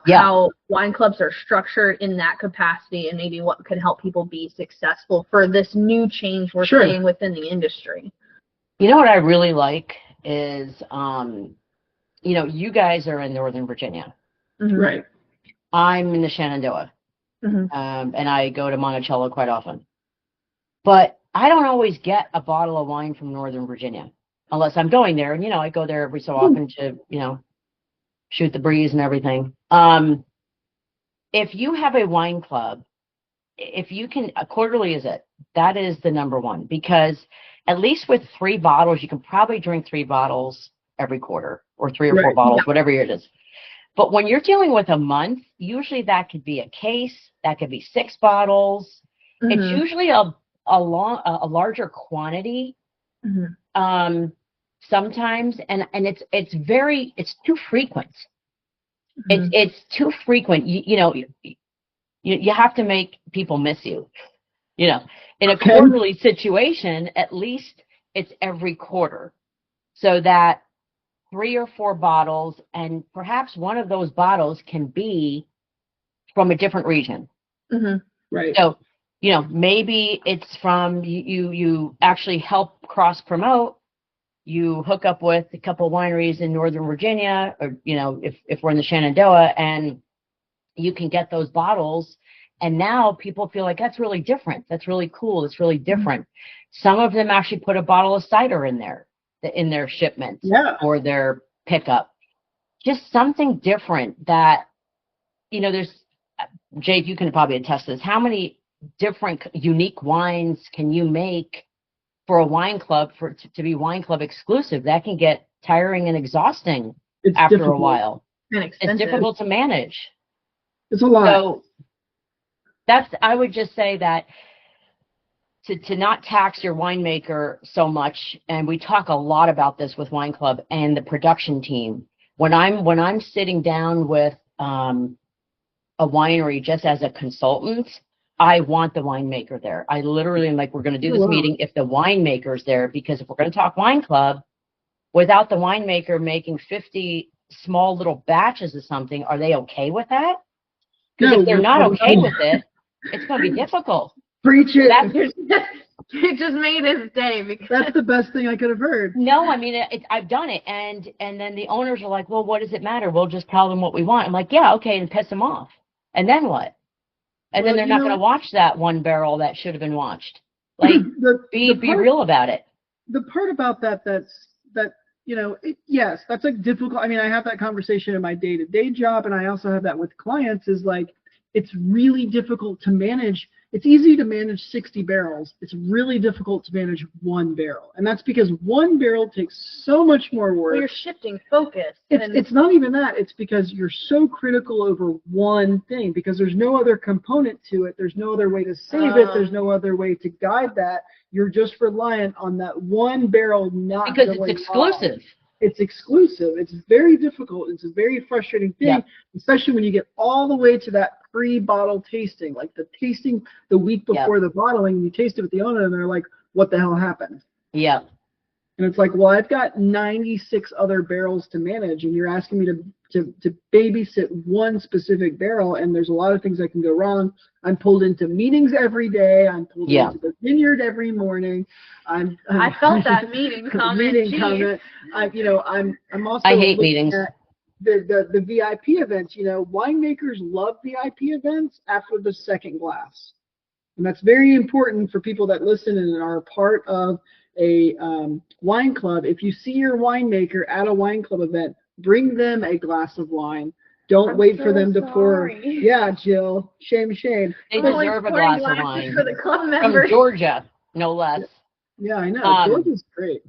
how wine clubs are structured in that capacity and maybe what could help people be successful for this new change we're seeing within the industry? What I really like is, you guys are in Northern Virginia. Mm-hmm. Right. I'm in the Shenandoah, Mm-hmm. and I go to Monticello quite often. But I don't always get a bottle of wine from Northern Virginia unless I'm going there. And, I go there every so often to, shoot the breeze and everything. If you have a wine club, if you can, quarterly is it. That is the number one, because at least with 3 bottles, you can probably drink 3 bottles every quarter or 3 or 4 bottles, whatever it is. But when you're dealing with a month, usually that could be a case, that could be 6 bottles. Mm-hmm. It's usually a larger quantity. Mm-hmm. Sometimes, and it's too frequent. Mm-hmm. It's too frequent. You have to make people miss you. In a quarterly situation, at least it's every quarter, so that 3 or 4 bottles, and perhaps one of those bottles can be from a different region. Mm-hmm. Right. So, maybe it's from you actually help cross promote. You hook up with a couple of wineries in Northern Virginia, or, if we're in the Shenandoah, and you can get those bottles. And now people feel like that's really different. That's really cool. It's really different. Some of them actually put a bottle of cider in their shipment or their pickup. Just something different that, there's, Jake, you can probably attest to this. How many different unique wines can you make for a wine club to be wine club exclusive? That can get tiring and exhausting after a while. And expensive. It's difficult to manage. It's a lot. So I would just say that to not tax your winemaker so much, and we talk a lot about this with Wine Club and the production team. When I'm sitting down with a winery just as a consultant, I want the winemaker there. I literally am like, we're going to do this meeting if the winemaker's there, because if we're going to talk Wine Club, without the winemaker making 50 small little batches of something, are they okay with that? Because if they're not okay with it, it's going to be difficult. Preach it. It just made his day. Because that's the best thing I could have heard. No, I mean, I've done it. And then the owners are like, well, what does it matter? We'll just tell them what we want. I'm like, yeah, okay, and piss them off. And then what? And then they're not going to watch that one barrel that should have been watched. Like, be real about it. The part about yes, that's like difficult. I mean, I have that conversation in my day-to-day job, and I also have that with clients, is like, it's really difficult to manage. It's easy to manage 60 barrels. It's really difficult to manage one barrel. And that's because one barrel takes so much more work. Well, you're shifting focus. It's not even that. It's because you're so critical over one thing, because there's no other component to it. There's no other way to save it. There's no other way to guide that. You're just reliant on that one barrel not because going it's exclusive. off. It's exclusive. It's very difficult. It's a very frustrating thing, especially when you get all the way to that pre-bottle tasting, like the tasting the week before the bottling. You taste it with the owner, and they're like, "What the hell happened?" Yeah. And it's like, well, I've got 96 other barrels to manage, and you're asking me to babysit one specific barrel, and there's a lot of things that can go wrong. I'm pulled into meetings every day. I'm pulled into the vineyard every morning. I felt that meeting comment. I'm also I hate meetings. The VIP events. Winemakers love VIP events after the second glass, and that's very important for people that listen and are part of a wine club. If you see your winemaker at a wine club event, bring them a glass of wine. Don't wait for them to pour. Yeah, Jill. Shame. They deserve a glass of wine. For the club members. From Georgia, no less. Yeah, I know. Georgia's great.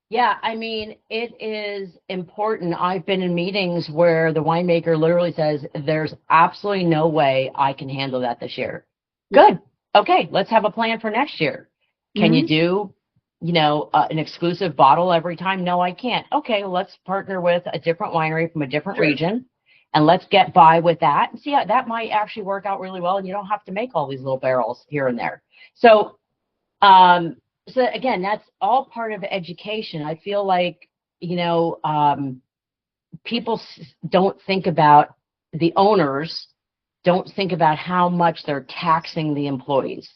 Yeah, I mean, it is important. I've been in meetings where the winemaker literally says, there's absolutely no way I can handle that this year. Good. Okay, let's have a plan for next year. Can you do, an exclusive bottle every time? No, I can't. Okay, well, let's partner with a different winery from a different region, and let's get by with that. And see, that might actually work out really well, and you don't have to make all these little barrels here and there. So, so again, that's all part of education. I feel like, people don't think about, the owners don't think about how much they're taxing the employees.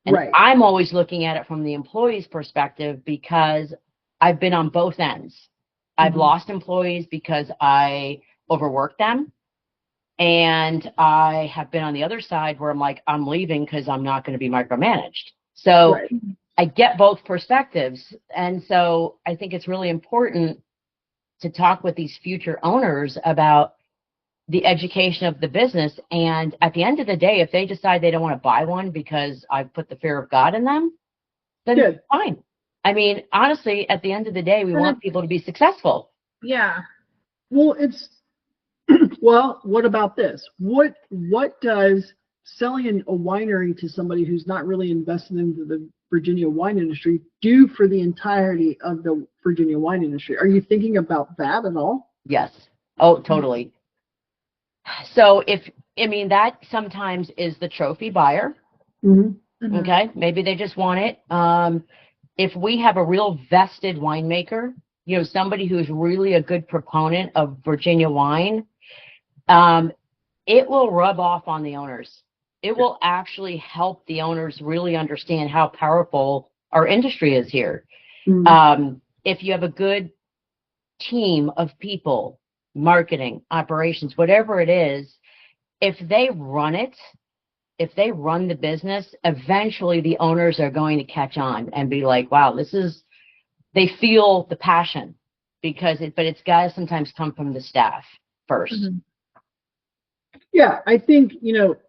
And I'm always looking at it from the employee's perspective, because I've been on both ends. I've lost employees because I overworked them. And I have been on the other side where I'm like, I'm leaving because I'm not going to be micromanaged. So I get both perspectives. And so I think it's really important to talk with these future owners about the education of the business. And at the end of the day, if they decide they don't want to buy one because I've put the fear of God in them, then fine. I mean, honestly, at the end of the day, we want people to be successful. Yeah. Well, what about this? What does selling a winery to somebody who's not really invested into the Virginia wine industry do for the entirety of the Virginia wine industry? Are you thinking about that at all? Yes. Oh, totally. So that sometimes is the trophy buyer. Okay. Maybe they just want it. If we have a real vested winemaker, somebody who's really a good proponent of Virginia wine, it will rub off on the owners. It will actually help the owners really understand how powerful our industry is here. If you have a good team of people, marketing, operations, whatever it is, if they run it, if they run the business, eventually the owners are going to catch on and be like, wow, they feel the passion but it's got to sometimes come from the staff first. Yeah, I think,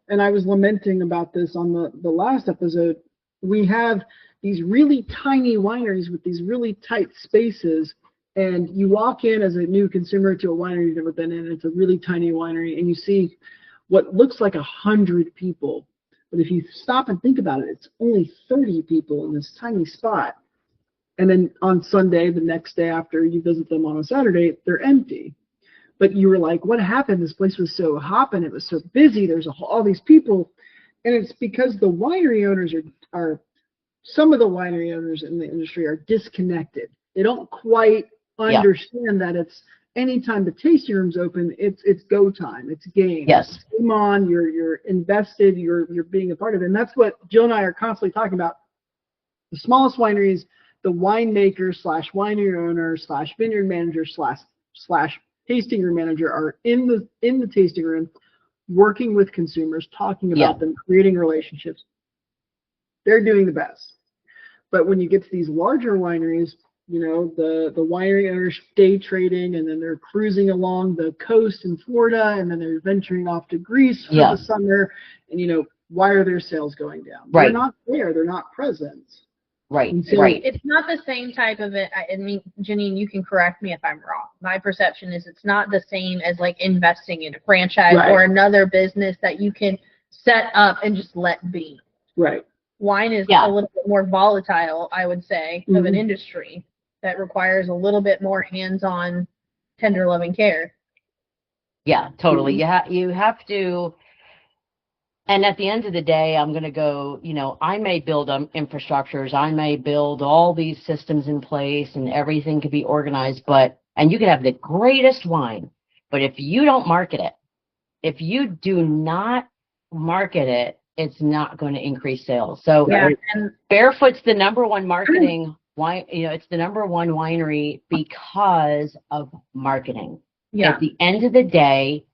and I was lamenting about this on the last episode. We have these really tiny wineries with these really tight spaces, and you walk in as a new consumer to a winery you've never been in. It's a really tiny winery, and you see what looks like 100 people. But if you stop and think about it, it's only 30 people in this tiny spot. And then on Sunday, the next day after you visit them on a Saturday, they're empty. But you were like, what happened? This place was so hopping. It was so busy. There's all these people. And it's because the winery owners are some of the winery owners in the industry are disconnected. They don't quite understand that it's anytime the tasting room's open, it's go time. It's game. Yes. Come on, you're invested, you're being a part of it. And that's what Jill and I are constantly talking about. The smallest wineries, the winemaker / winery owner / vineyard manager / tasting room manager are in the tasting room, working with consumers, talking about them, creating relationships. They're doing the best. But when you get to these larger wineries, the winery owners day trading, and then they're cruising along the coast in Florida, and then they're venturing off to Greece for the summer. And why are their sales going down? Right. They're not there. They're not present. Right. So, right. It's not the same type of it. I mean, Janine, you can correct me if I'm wrong. My perception is it's not the same as like investing in a franchise or another business that you can set up and just let be. Right. Wine is a little bit more volatile, I would say, of an industry that requires a little bit more hands-on, tender loving care. Yeah, totally. You have to. And at the end of the day, I'm going to go, I may build infrastructures. I may build all these systems in place and everything could be organized, and you could have the greatest wine. But if you don't market it, if you do not market it, it's not going to increase sales. So and Barefoot's the number one marketing wine, it's the number one winery because of marketing. Yeah. At the end of the day,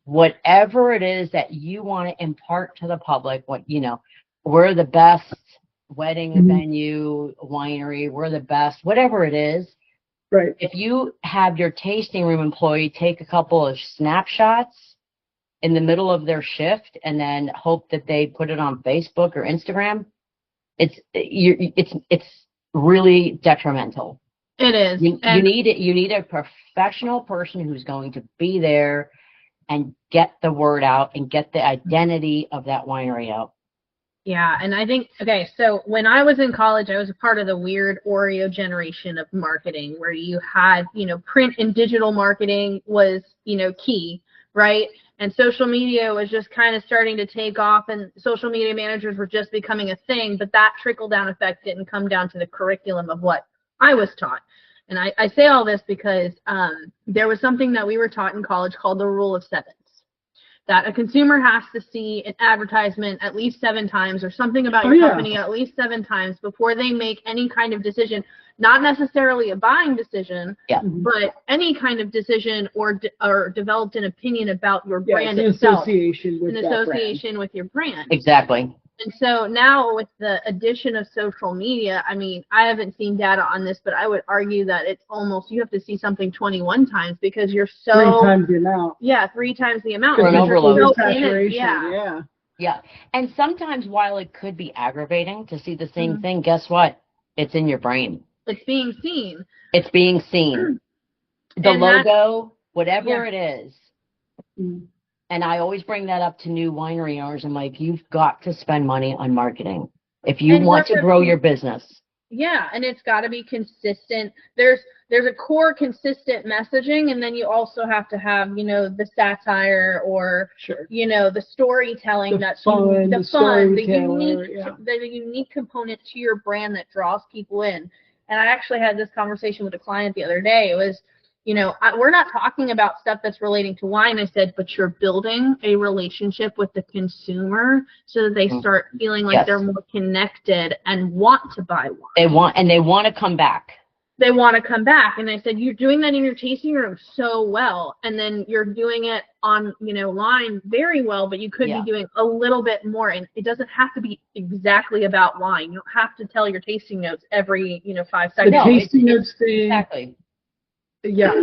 whatever it is that you want to impart to the public, we're the best wedding venue, winery, we're the best, whatever it is. Right. If you have your tasting room employee take a couple of snapshots in the middle of their shift and then hope that they put it on Facebook or Instagram, it's really detrimental. It is. You need a professional person who's going to be there and get the word out and get the identity of that winery out. Yeah, and I think, so when I was in college, I was a part of the weird Oreo generation of marketing where you had, print and digital marketing was, key, right? And social media was just kind of starting to take off, and social media managers were just becoming a thing, but that trickle-down effect didn't come down to the curriculum of what I was taught. And I say all this because there was something that we were taught in college called the rule of sevens, that a consumer has to see an advertisement at least 7 times or something about your company at least 7 times before they make any kind of decision, not necessarily a buying decision, but any kind of decision or developed an opinion about your brand itself. An association with your brand. Exactly. And so now with the addition of social media, I mean, I haven't seen data on this, but I would argue that it's almost, you have to see something 21 times because you're so 3 times the amount. Yeah, 3 times the amount. For an overload. Yeah. And sometimes while it could be aggravating to see the same thing, guess what? It's in your brain. It's being seen. It's being seen. The logo, whatever it is. And I always bring that up to new winery owners. I'm like, you've got to spend money on marketing if you want to grow your business. Yeah, and it's got to be consistent. There's a core consistent messaging, and then you also have to have, the satire or, the storytelling, the unique component to your brand that draws people in. And I actually had this conversation with a client the other day. It was, we're not talking about stuff that's relating to wine. I said, but you're building a relationship with the consumer so that they start feeling like they're more connected and want to buy wine. They want to come back. They want to come back. And I said, you're doing that in your tasting room so well. And then you're doing it on, line very well, but you could be doing a little bit more. And it doesn't have to be exactly about wine. You don't have to tell your tasting notes every, 5 seconds. The tasting notes thing. Exactly. Yeah,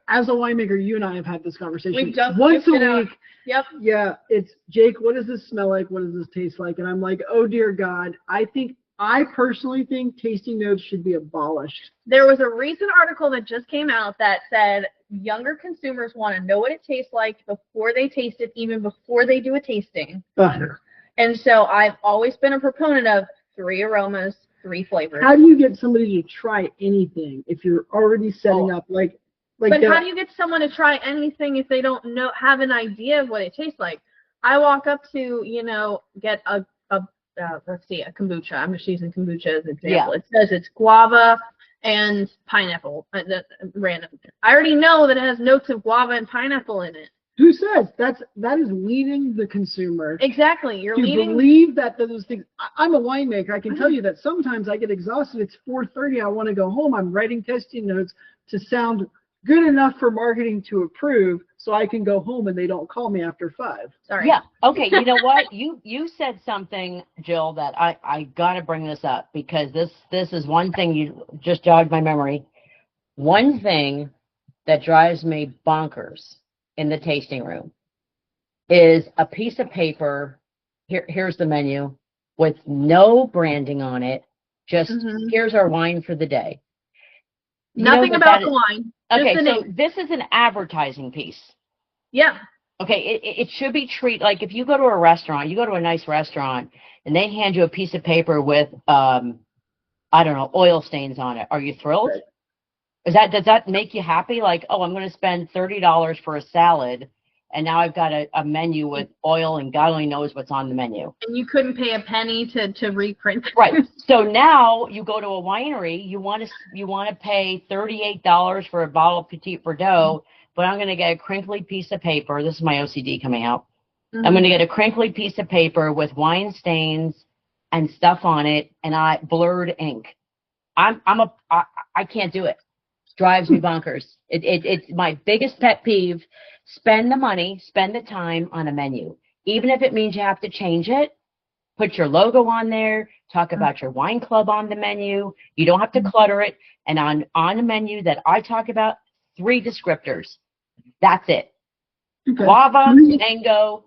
as a winemaker, you and I have had this conversation We've just once a it week. out. Yep. Yeah, it's Jake, what does this smell like? What does this taste like? And I'm like, oh dear God, I personally think tasting notes should be abolished. There was a recent article that just came out that said younger consumers want to know what it tastes like before they taste it, even before they do a tasting. And so I've always been a proponent of 3 aromas, 3 flavors. How do you get somebody to try anything if you're already setting up like But how do you get someone to try anything if they don't have an idea of what it tastes like? I walk up to, get a kombucha. I'm just using kombucha as an example. Yeah. It says it's guava and pineapple. Random. I already know that it has notes of guava and pineapple in it. Who says that is leading the consumer? Exactly. You're to leading. believe that those things. I'm a winemaker. I can tell you that sometimes I get exhausted. It's 4:30. I want to go home. I'm writing tasting notes to sound good enough for marketing to approve, so I can go home and they don't call me after 5. Sorry. Yeah. Okay. You know what? You said something, Jill, that I got to bring this up because this is one thing you just jogged my memory. One thing that drives me bonkers in the tasting room is a piece of paper. Here's the menu with no branding on it. Just here's our wine for the day. Nothing about the wine. Okay, so this is an advertising piece. Yeah. Okay, it should be treated like if you go to a restaurant, you go to a nice restaurant, and they hand you a piece of paper with, I don't know, oil stains on it. Are you thrilled? Right. Does that make you happy? Like, oh, I'm going to spend $30 for a salad, and now I've got a menu with oil, and God only knows what's on the menu. And you couldn't pay a penny to reprint. Right. So now you go to a winery, you want to pay $38 for a bottle of Petit Verdot, but I'm going to get a crinkly piece of paper. This is my OCD coming out. I'm going to get a crinkly piece of paper with wine stains and stuff on it, and blurred ink. I can't do it. Drives me bonkers. It's my biggest pet peeve. Spend the money, spend the time on a menu. Even if it means you have to change it, put your logo on there, talk about your wine club on the menu. You don't have to clutter it. And on the menu that I talk about, 3 descriptors. That's it. Okay. Guava, mango,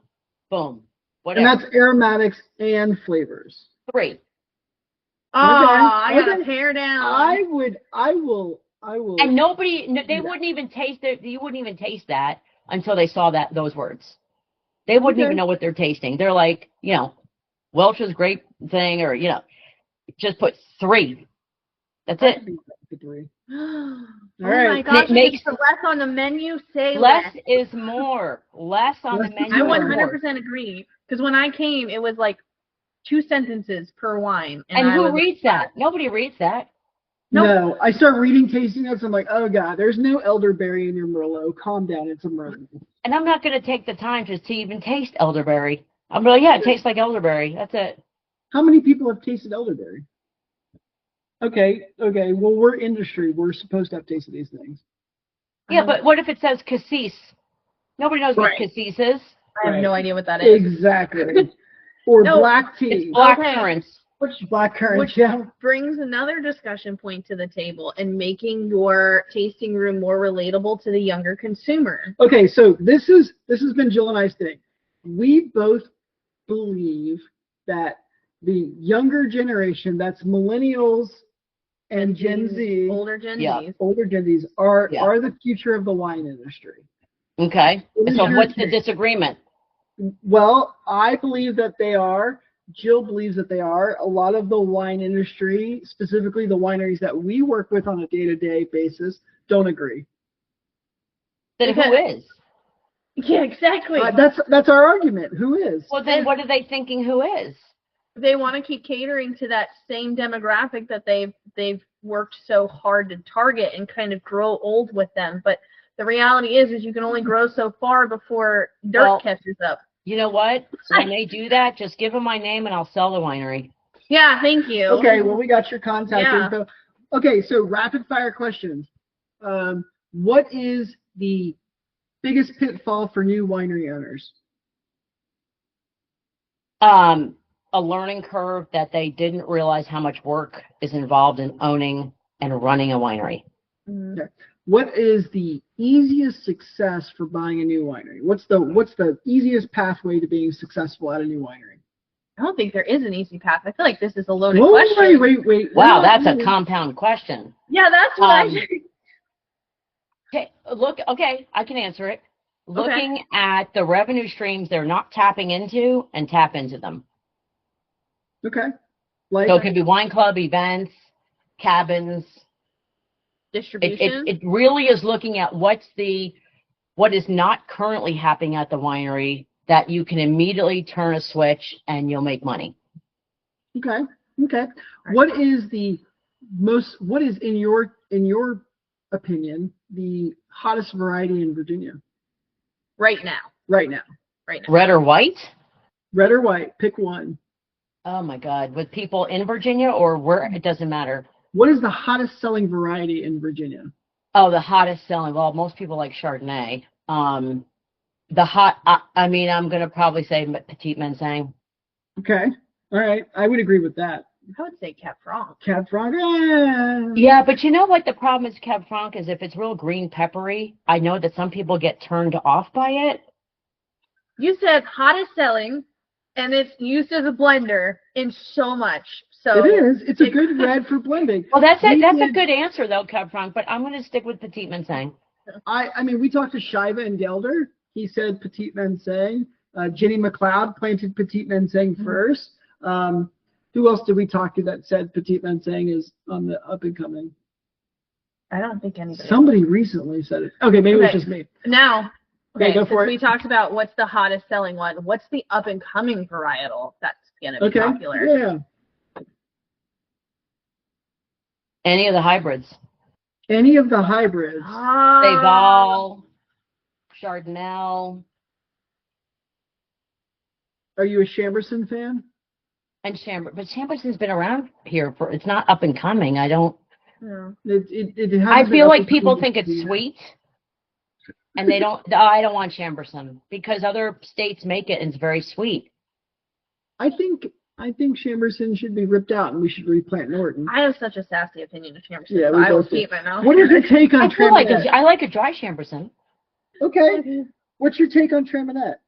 boom. Whatever. And that's aromatics and flavors. 3. Oh, I got to pare down. I will. And they wouldn't even taste it. You wouldn't even taste that until they saw those words. They wouldn't even know what they're tasting. They're like, Welch's grape thing, or, just put 3. That's it. 3. Oh my gosh, it makes less on the menu, say less. Less is more. Less on the menu. I 100% agree. Because when I came, it was like 2 sentences per wine. And who reads that? Nobody reads that. Nope. No, I start reading tasting notes. I'm like, oh God, there's no elderberry in your Merlot. Calm down, it's a Merlot. And I'm not going to take the time to even taste elderberry. I'm like, yeah, it tastes like elderberry. That's it. How many people have tasted elderberry? Okay. Well, we're industry. We're supposed to have tasted these things. Yeah, but what if it says cassis? Nobody knows what cassis is. I have no idea what that is. Exactly. Or black tea. It's black currants. Which brings another discussion point to the table and making your tasting room more relatable to the younger consumer. Okay, so this has been Jill and I's thing. We both believe that the younger generation, that's millennials and Gen Z, older Gen Zs are the future of the wine industry. Okay. So what's the disagreement? Well, I believe that they are. Jill believes that they are. A lot of the wine industry, specifically the wineries that we work with on a day-to-day basis, don't agree. Then who is? Yeah, exactly. That's our argument. Who is? Well, then what are they thinking who is? They want to keep catering to that same demographic that they've worked so hard to target and kind of grow old with them. But the reality is you can only grow so far before dirt catches up. You know what? So when they do that, just give them my name and I'll sell the winery. Yeah, thank you. Okay, well, we got your contact info. Okay, so rapid fire questions. What is the biggest pitfall for new winery owners? A learning curve that they didn't realize how much work is involved in owning and running a winery. Okay. What is the easiest success for buying a new winery? What's the easiest pathway to being successful at a new winery? I don't think there is an easy path. I feel like this is a loaded question. Wait. Wow, that's a compound question. Yeah, that's what I think. Okay, I can answer it. Looking at the revenue streams they're not tapping into and tap into them. Okay. So it could be wine club, events, cabins. Distribution. It really is looking at what is not currently happening at the winery that you can immediately turn a switch and you'll make money. Okay. What is in your opinion the hottest variety in Virginia? Right now. Red or white? Red or white, pick one. Oh my God. With people in Virginia or where, it doesn't matter. What is the hottest selling variety in Virginia? Oh, the hottest selling. Well, most people like Chardonnay. I'm going to probably say Petit Manseng. Okay. All right. I would agree with that. I would say Cab Franc. Cab Franc. Yeah. Yeah, but you know what the problem is Cab Franc is if it's real green peppery, I know that some people get turned off by it. You said hottest selling, and it's used as a blender in so much. So it is. It's a good red for blending. Well, that's a good answer though, Cab Franc. But I'm going to stick with Petit Manseng. I mean, we talked to Shiva and Gelder. He said Petit Manseng. Jenny McLeod planted Petit Manseng first. Who else did we talk to that said Petit Manseng is on the up and coming? I don't think anybody. Somebody recently said it. Okay, maybe it was just me. Now, go for it. We talked about what's the hottest selling one. What's the up and coming varietal that's going to be popular? Yeah. Any of the hybrids. Any of the hybrids. Saval, Chardonnay. Are you a Chamberson fan? And but Chamberson's been around here it's not up and coming. I don't. Yeah. I feel like people think it's sweet, and they don't. I don't want Chamberson because other states make it and it's very sweet. I think Chamberson should be ripped out and we should replant Norton. I have such a sassy opinion of Chamberson. Yeah, so I will keep my mouth. What is your take on Traminette? I like a dry Chamberson. Okay. What's your take on Traminette?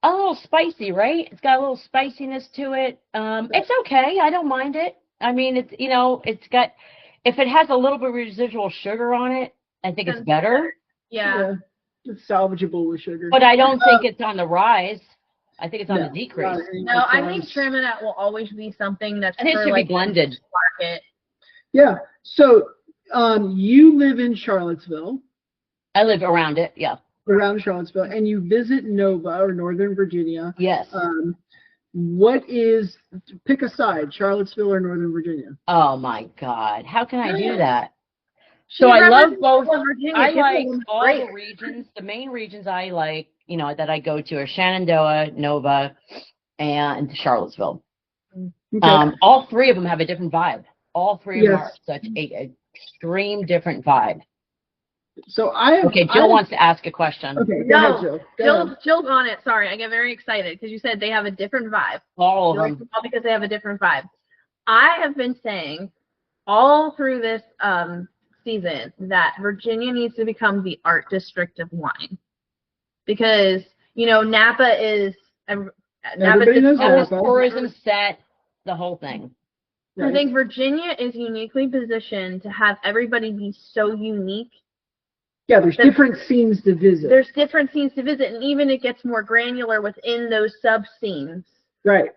A little spicy, right? It's got a little spiciness to it. It's okay. I don't mind it. I mean, it's got, if it has a little bit of residual sugar on it, I think it's better. Yeah. It's salvageable with sugar. But I don't think it's on the rise. I think it's on the decrease. No, I think Traminette will always be something that's and it should be blended. Market. Yeah. So, you live in Charlottesville. I live around it. Yeah. Around Charlottesville, and you visit Nova or Northern Virginia. Yes. Pick a side, Charlottesville or Northern Virginia? Oh my God. How can I do that? So I love both. I like all the regions. The main regions I like, that I go to are Shenandoah, Nova, and Charlottesville. Okay. All three of them have a different vibe. All three of them are such a extreme different vibe. So Jill wants to ask a question. Okay, go ahead, Jill. Jill's on it. Sorry, I get very excited because you said they have a different vibe. All of them. All because they have a different vibe. I have been saying all through this season that Virginia needs to become the art district of wine because Napa is tourism set, the whole thing. Right. I think Virginia is uniquely positioned to have everybody be so unique. Yeah, there's different scenes to visit. And even it gets more granular within those sub-scenes. Right.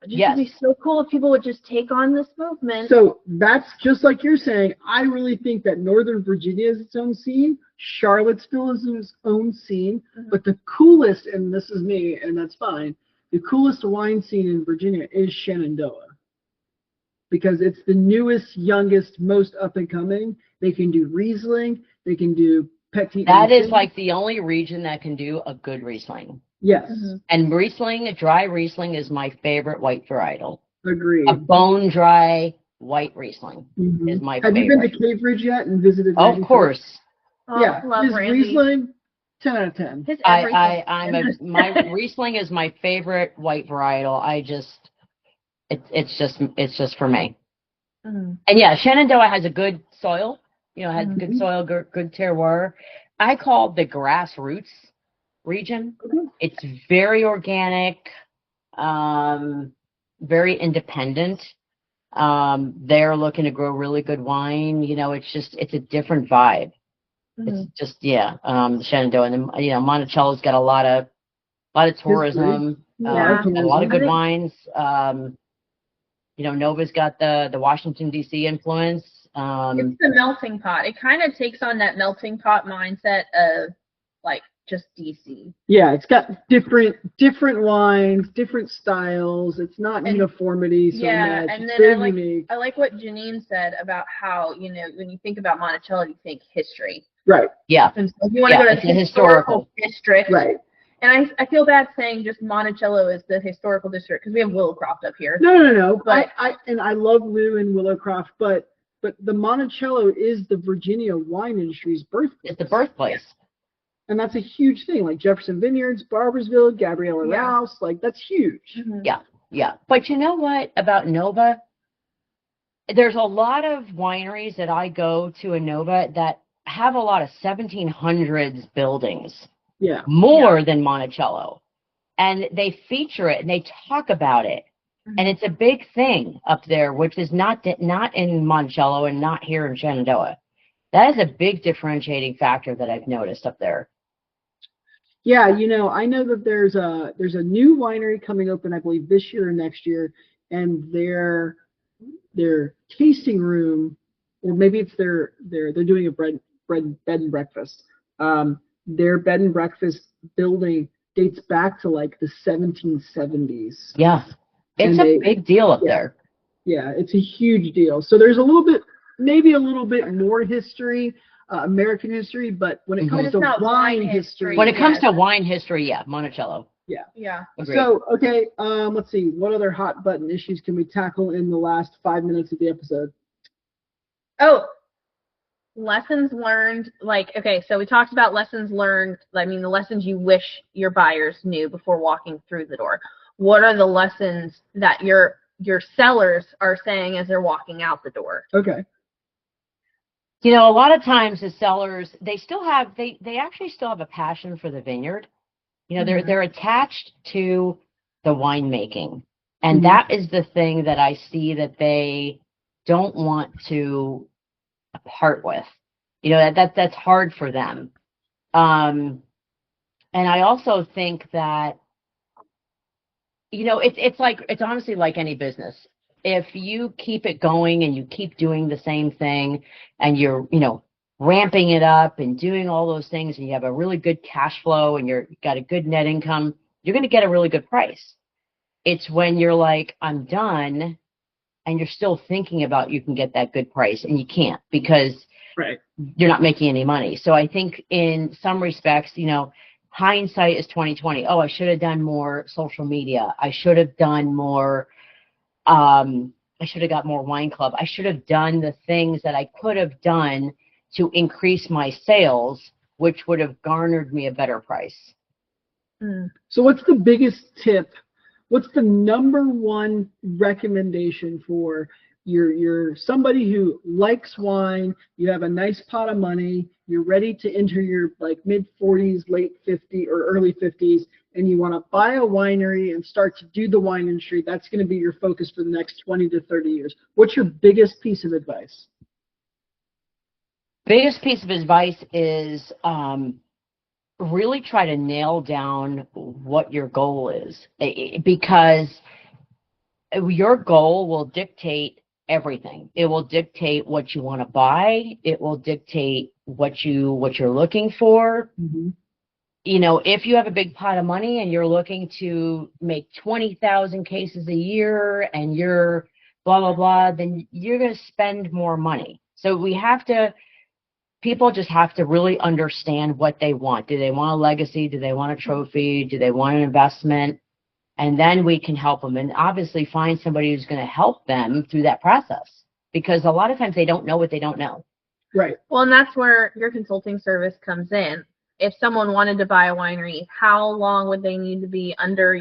It would be so cool if people would just take on this movement. So that's just like you're saying. I really think that Northern Virginia is its own scene. Charlottesville is its own scene. Mm-hmm. But the coolest, and this is me, and that's fine, the coolest wine scene in Virginia is Shenandoah. because it's the newest, youngest, most up and coming. They can do Riesling. They can do Petit. That is like the only region that can do a good Riesling. Yes. And Riesling, dry Riesling is my favorite white varietal. Agreed. A bone dry white Riesling is my Have favorite. you been to Cave Ridge yet and visited? Of course. Oh, Yeah. love His Randy. Riesling, 10 out of 10. His everything. My Riesling is my favorite white varietal. It's just for me. Mhm. And yeah, Shenandoah has a good soil. Has good soil, good terroir. I call it the grassroots region. It's very organic, very independent. They're looking to grow really good wine. It's a different vibe. It's just, Shenandoah. And then, Monticello's got a lot of tourism, Yeah. and a lot of good wines. Nova's got the Washington, D.C. influence. It's the melting pot. It kind of takes on that melting pot mindset of like just DC. Yeah, it's got different wines, different styles. It's not uniformity so much. And it's then very unique. I like what Janine said about how, when you think about Monticello, you think history. Right. Yeah. And so if you want to go to the historical district. Right. And I feel bad saying just Monticello is the historical district because we have Willowcroft up here. No. But I love Lou and Willowcroft, but the Monticello is the Virginia wine industry's birthplace. It's the birthplace. And that's a huge thing. Like Jefferson Vineyards, Barbersville, Gabriella Rouse, like that's huge. Yeah. But you know what about Nova? There's a lot of wineries that I go to in Nova that have a lot of 1700s buildings. Yeah. More than Monticello. And they feature it and they talk about it. And it's a big thing up there, which is not in Monticello and not here in Shenandoah. That is a big differentiating factor that I've noticed up there. Yeah, I know that there's a new winery coming open, I believe, this year or next year, and their tasting room, or maybe it's they're doing a bed and breakfast. Their bed and breakfast building dates back to like the 1770s. Yeah. It's a big deal up there. Yeah, it's a huge deal. So there's maybe a little bit more history, American history, but when it comes to wine history. When it comes to wine history, Monticello. Yeah. Agreed. So, okay, let's see. What other hot button issues can we tackle in the last 5 minutes of the episode? Oh, lessons learned. So we talked about lessons learned. I mean, the lessons you wish your buyers knew before walking through the door. What are the lessons that your sellers are saying as they're walking out the door? Okay. A lot of times the sellers, they actually still have a passion for the vineyard. They're attached to the winemaking. And that is the thing that I see that they don't want to part with. That's hard for them. And I also think that it's honestly like any business. If you keep it going and you keep doing the same thing and you're, ramping it up and doing all those things and you have a really good cash flow and you've got a good net income, you're going to get a really good price. It's when you're like, I'm done, and you're still thinking about you can get that good price and you can't because you're not making any money. So I think in some respects, hindsight is 20/20. Oh, I should have done more social media. I should have done more. I should have got more wine club. I should have done the things that I could have done to increase my sales, which would have garnered me a better price. So what's the biggest tip? What's the number one recommendation for you're somebody who likes wine, you have a nice pot of money, you're ready to enter your like mid 40s, late 50s or early 50s, and you want to buy a winery and start to do the wine industry? That's going to be your focus for the next 20 to 30 years. What's your biggest piece of advice? Biggest piece of advice is really try to nail down what your goal is, because your goal will dictate everything. It will dictate what you want to buy. It will dictate what you're looking for. If you have a big pot of money and you're looking to make 20,000 cases a year and you're blah, blah, blah, then you're going to spend more money. So people just have to really understand what they want. Do they want a legacy? Do they want a trophy? Do they want an investment? And then we can help them, and obviously find somebody who's going to help them through that process, because a lot of times they don't know what they don't know. Right. Well, and that's where your consulting service comes in. If someone wanted to buy a winery, how long would they need to be under,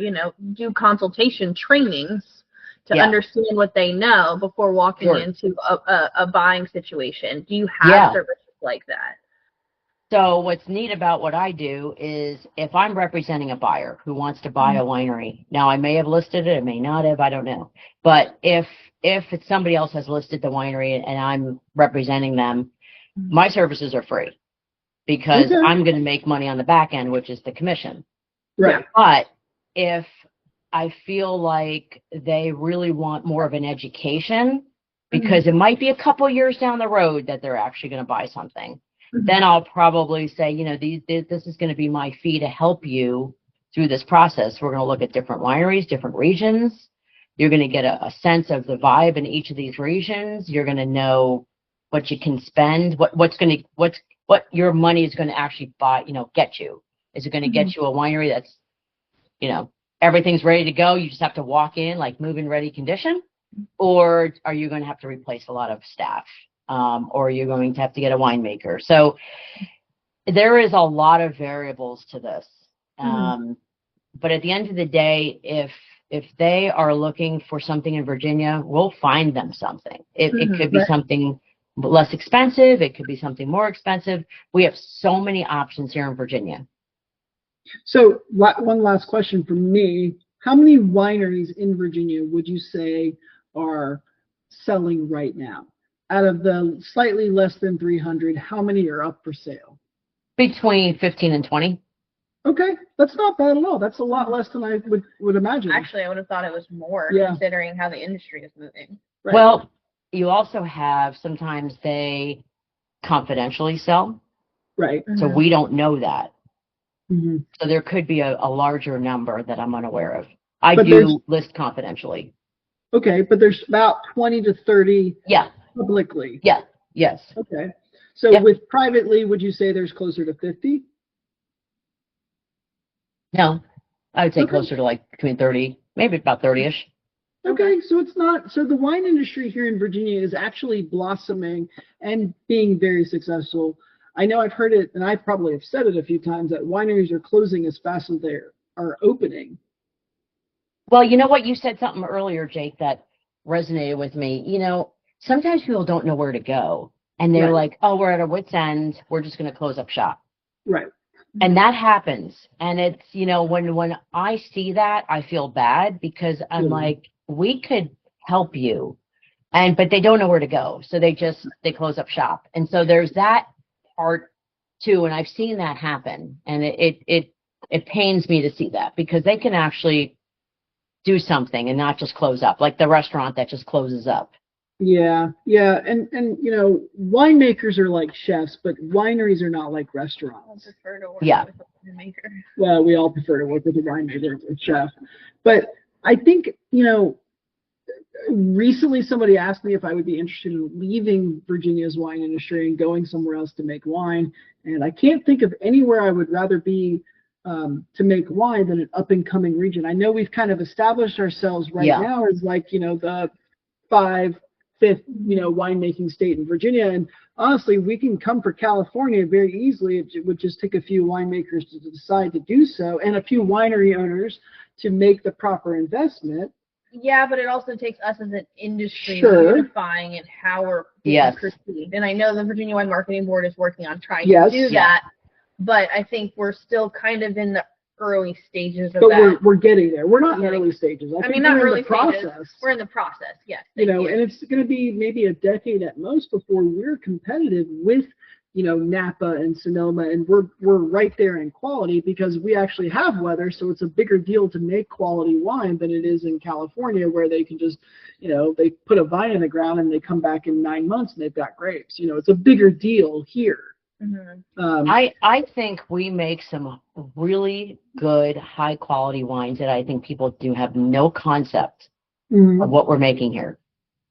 do consultation trainings to understand what they know before walking into a buying situation? Do you have services like that? So what's neat about what I do is if I'm representing a buyer who wants to buy a winery, now I may have listed it, I may not have, I don't know. But if it's somebody else has listed the winery and I'm representing them, my services are free, because I'm going to make money on the back end, which is the commission. Right. But if I feel like they really want more of an education, because it might be a couple years down the road that they're actually going to buy something, then I'll probably say, this is going to be my fee to help you through this process. We're going to look at different wineries, different regions. You're going to get a sense of the vibe in each of these regions. You're going to know what you can spend, what your money is going to actually buy, get you. Is it going to get you a winery that's, everything's ready to go, you just have to walk in like move-in ready condition? Or are you going to have to replace a lot of staff? Or you're going to have to get a winemaker. So there is a lot of variables to this. But at the end of the day, if they are looking for something in Virginia, we'll find them something. It could be something less expensive. It could be something more expensive. We have so many options here in Virginia. So one last question from me. How many wineries in Virginia would you say are selling right now? Out of the slightly less than 300, how many are up for sale? Between 15 and 20. Okay, that's not bad at all. That's a lot less than I would imagine. Actually, I would have thought it was more, considering how the industry is moving. Right. Well, you also have, sometimes they confidentially sell. Right. So we don't know that. So there could be a larger number that I'm unaware of. I do list confidentially. Okay, but there's about 20 to 30 publicly. Yeah. Yes. Okay. So with privately, would you say there's closer to 50? No, I would say closer to like between 30, maybe about 30-ish. Okay, so it's not, so the wine industry here in Virginia is actually blossoming and being very successful. I know I've heard it, and I probably have said it a few times, that wineries are closing as fast as they are opening. Well, you know what? You said something earlier, Jake, that resonated with me. Sometimes people don't know where to go, and they're like, oh, we're at our wit's end. We're just going to close up shop. Right. And that happens. And it's, when I see that, I feel bad, because I'm like, we could help you. But they don't know where to go. So they close up shop. And so there's that part too. And I've seen that happen. And it pains me to see that, because they can actually do something and not just close up, like the restaurant that just closes up. Yeah. And winemakers are like chefs, but wineries are not like restaurants. I prefer to work with a winemaker. Well, we all prefer to work with a winemaker or chef. But I think, recently somebody asked me if I would be interested in leaving Virginia's wine industry and going somewhere else to make wine. And I can't think of anywhere I would rather be to make wine than an up and coming region. I know we've kind of established ourselves now as like, the 5th, winemaking state in Virginia. And honestly, we can come for California very easily. It would just take a few winemakers to decide to do so, and a few winery owners to make the proper investment. Yeah, but it also takes us as an industry unifying and how we're being perceived. And I know the Virginia Wine Marketing Board is working on trying to do that, but I think we're still kind of in the early stages of that. But we're getting there. We're not in the early stages. I mean, not early stages. We're in the process, yes. And it's going to be maybe a decade at most before we're competitive with, Napa and Sonoma, and we're right there in quality, because we actually have weather, so it's a bigger deal to make quality wine than it is in California, where they can just, they put a vine in the ground and they come back in 9 months and they've got grapes. It's a bigger deal here. I think we make some really good, high quality wines that I think people do have no concept of what we're making here.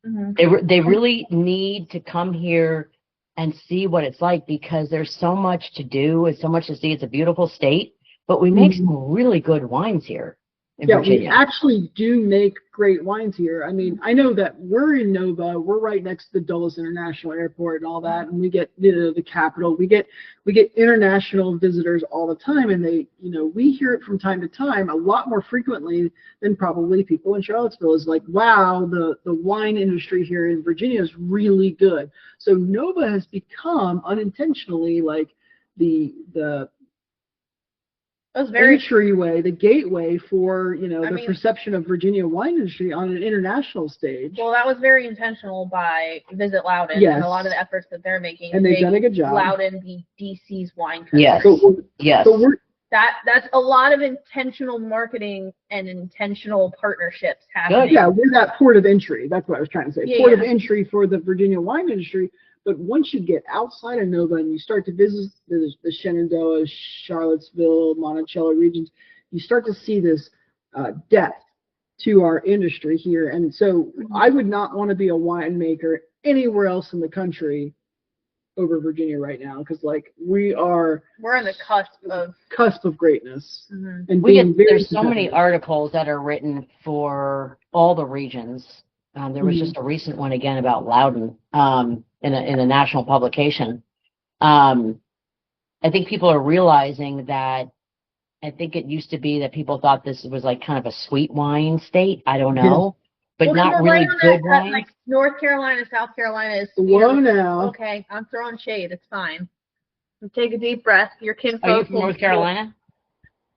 They really need to come here and see what it's like, because there's so much to do and so much to see. It's a beautiful state, but we make some really good wines here in Virginia. We actually do make great wines here. I mean, I know that we're in Nova. We're right next to the Dulles International Airport and all that, and we get the capital. We get international visitors all the time, and they, we hear it from time to time, a lot more frequently than probably people in Charlottesville. Is like, wow, the wine industry here in Virginia is really good. So Nova has become unintentionally like the entryway, the gateway for, the perception of Virginia wine industry on an international stage. Well, that was very intentional by Visit Loudon and a lot of the efforts that they're making. And they've done a good job. Loudon be DC's wine country. Yes. So that's a lot of intentional marketing and intentional partnerships happening. Good. Yeah, we're that port of entry. That's what I was trying to say. Port of entry for the Virginia wine industry. But once you get outside of Nova and you start to visit the Shenandoah, Charlottesville, Monticello regions, you start to see this depth to our industry here. And so I would not want to be a winemaker anywhere else in the country over Virginia right now, because we're on the cusp of greatness. And there's so many articles that are written for all the regions. There was just a recent one again about Loudon in a national publication. I think people are realizing that. I think it used to be that people thought this was like kind of a sweet wine state. I don't know, but not really good wine. Like North Carolina, South Carolina is. Whoa, now. Okay, I'm throwing shade. It's fine. Take a deep breath. Your kinfolk. Are you from North Carolina?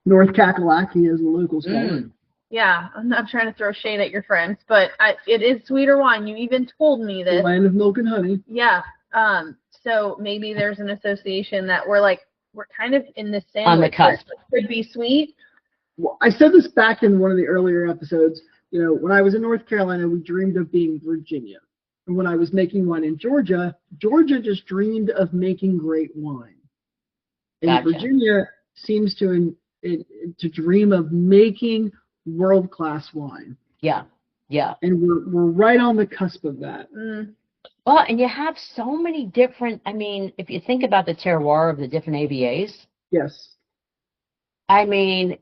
North Kakalaki, as the locals call it. Yeah, I'm not trying to throw shade at your friends, but it is sweeter wine. You even told me this. The land of milk and honey. Yeah. So maybe there's an association that we're kind of in this sandwich. On the cusp. It could be sweet. Well, I said this back in one of the earlier episodes. When I was in North Carolina, we dreamed of being Virginia. And when I was making wine in Georgia just dreamed of making great wine. And Virginia seems to dream of making world-class wine. Yeah. And we're right on the cusp of that. Well, and you have so many different, if you think about the terroir of the different AVAs. Yes.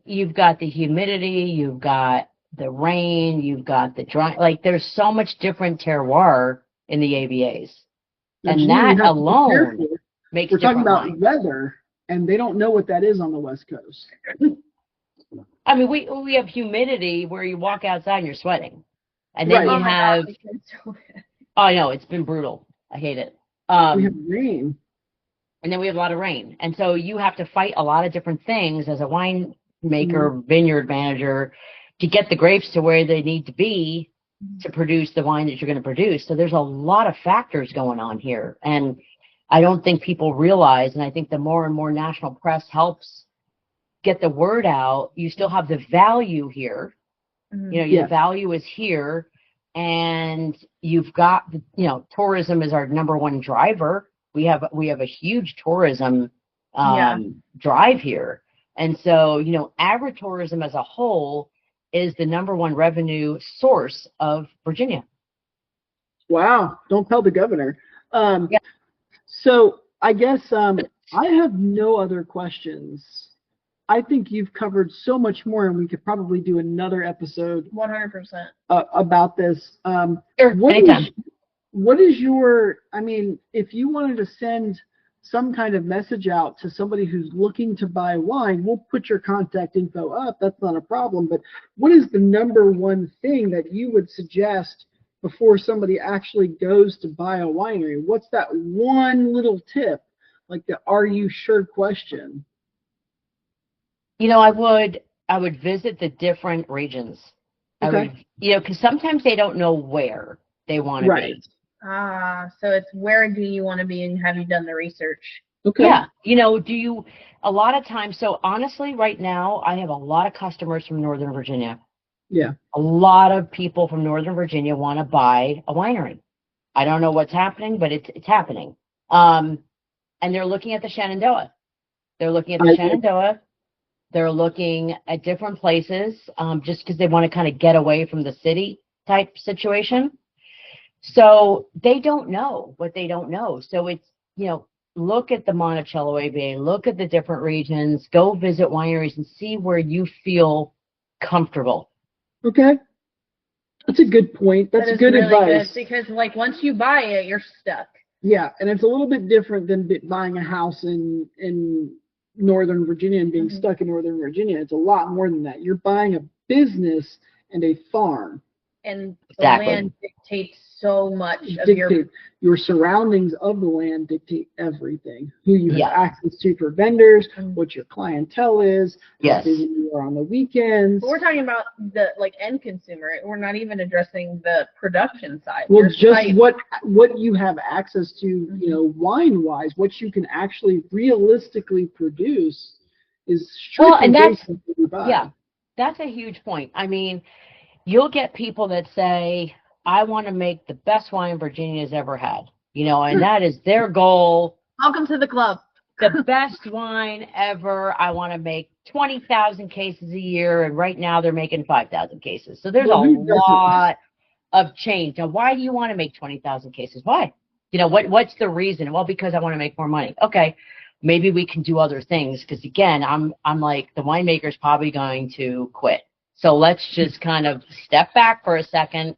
You've got the humidity, you've got the rain, you've got the dry, there's so much different terroir in the AVAs. And that alone makes We're talking about wine. weather, and they don't know what that is on the West Coast. We have humidity where you walk outside and you're sweating. And then you have, I know, it's been brutal. I hate it. We have rain. And then we have a lot of rain. And so you have to fight a lot of different things as a winemaker, vineyard manager, to get the grapes to where they need to be to produce the wine that you're going to produce. So there's a lot of factors going on here. And I don't think people realize, and I think the more and more national press helps get the word out, you still have the value here. The value is here, and you've got, tourism is our number one driver. We have a huge tourism drive here. And so, agritourism as a whole is the number one revenue source of Virginia. Wow. Don't tell the governor. So I guess I have no other questions. I think you've covered so much more, and we could probably do another episode 100% about this. Sure, anytime. What is your, if you wanted to send some kind of message out to somebody who's looking to buy wine, we'll put your contact info up. That's not a problem. But what is the number one thing that you would suggest before somebody actually goes to buy a winery? What's that one little tip, like the "Are you sure?" question? I would visit the different regions. Okay. Because sometimes they don't know where they want to be. So it's where do you want to be, and have you done the research? Okay. Yeah. A lot of times, so honestly, right now, I have a lot of customers from Northern Virginia. Yeah. A lot of people from Northern Virginia want to buy a winery. I don't know what's happening, but it's happening. And they're looking at the Shenandoah. They're looking at different places just because they want to kind of get away from the city type situation. So they don't know what they don't know. So it's, look at the Monticello ABA, look at the different regions, go visit wineries and see where you feel comfortable. Okay. That's a good point. That's That is good really advice. good, because like once you buy it, you're stuck. Yeah, and it's a little bit different than buying a house in Northern Virginia and being stuck in Northern Virginia. It's a lot more than that. You're buying a business and a farm. And the Exactly. land dictates so much of Your surroundings of the land dictate everything. Who you have Yeah. access to for vendors, what your clientele is, how Yes. busy you are on the weekends. But we're talking about the end consumer. We're not even addressing the production side. Well, Your just site- what you have access to, wine wise, what you can actually realistically produce is Well, strictly and that's- based on what you buy. Yeah, that's a huge point. I mean, you'll get people that say, I want to make the best wine Virginia's ever had, and that is their goal. Welcome to the club. The best wine ever. I want to make 20,000 cases a year, and right now they're making 5,000 cases. So there's Well, a who doesn't? lot of change. Now, why do you want to make 20,000 cases? Why? What's the reason? Well, because I want to make more money. Okay, maybe we can do other things, because again, I'm like, the winemaker's probably going to quit. So let's just kind of step back for a second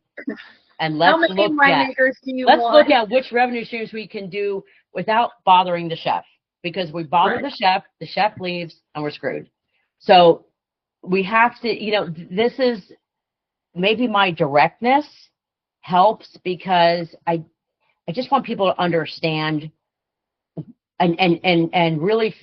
and How let's many look at winemakers do you let's want? look at which revenue streams we can do without bothering the chef, because we bother the chef leaves, and we're screwed. So we have to, this is maybe my directness helps, because I just want people to understand and really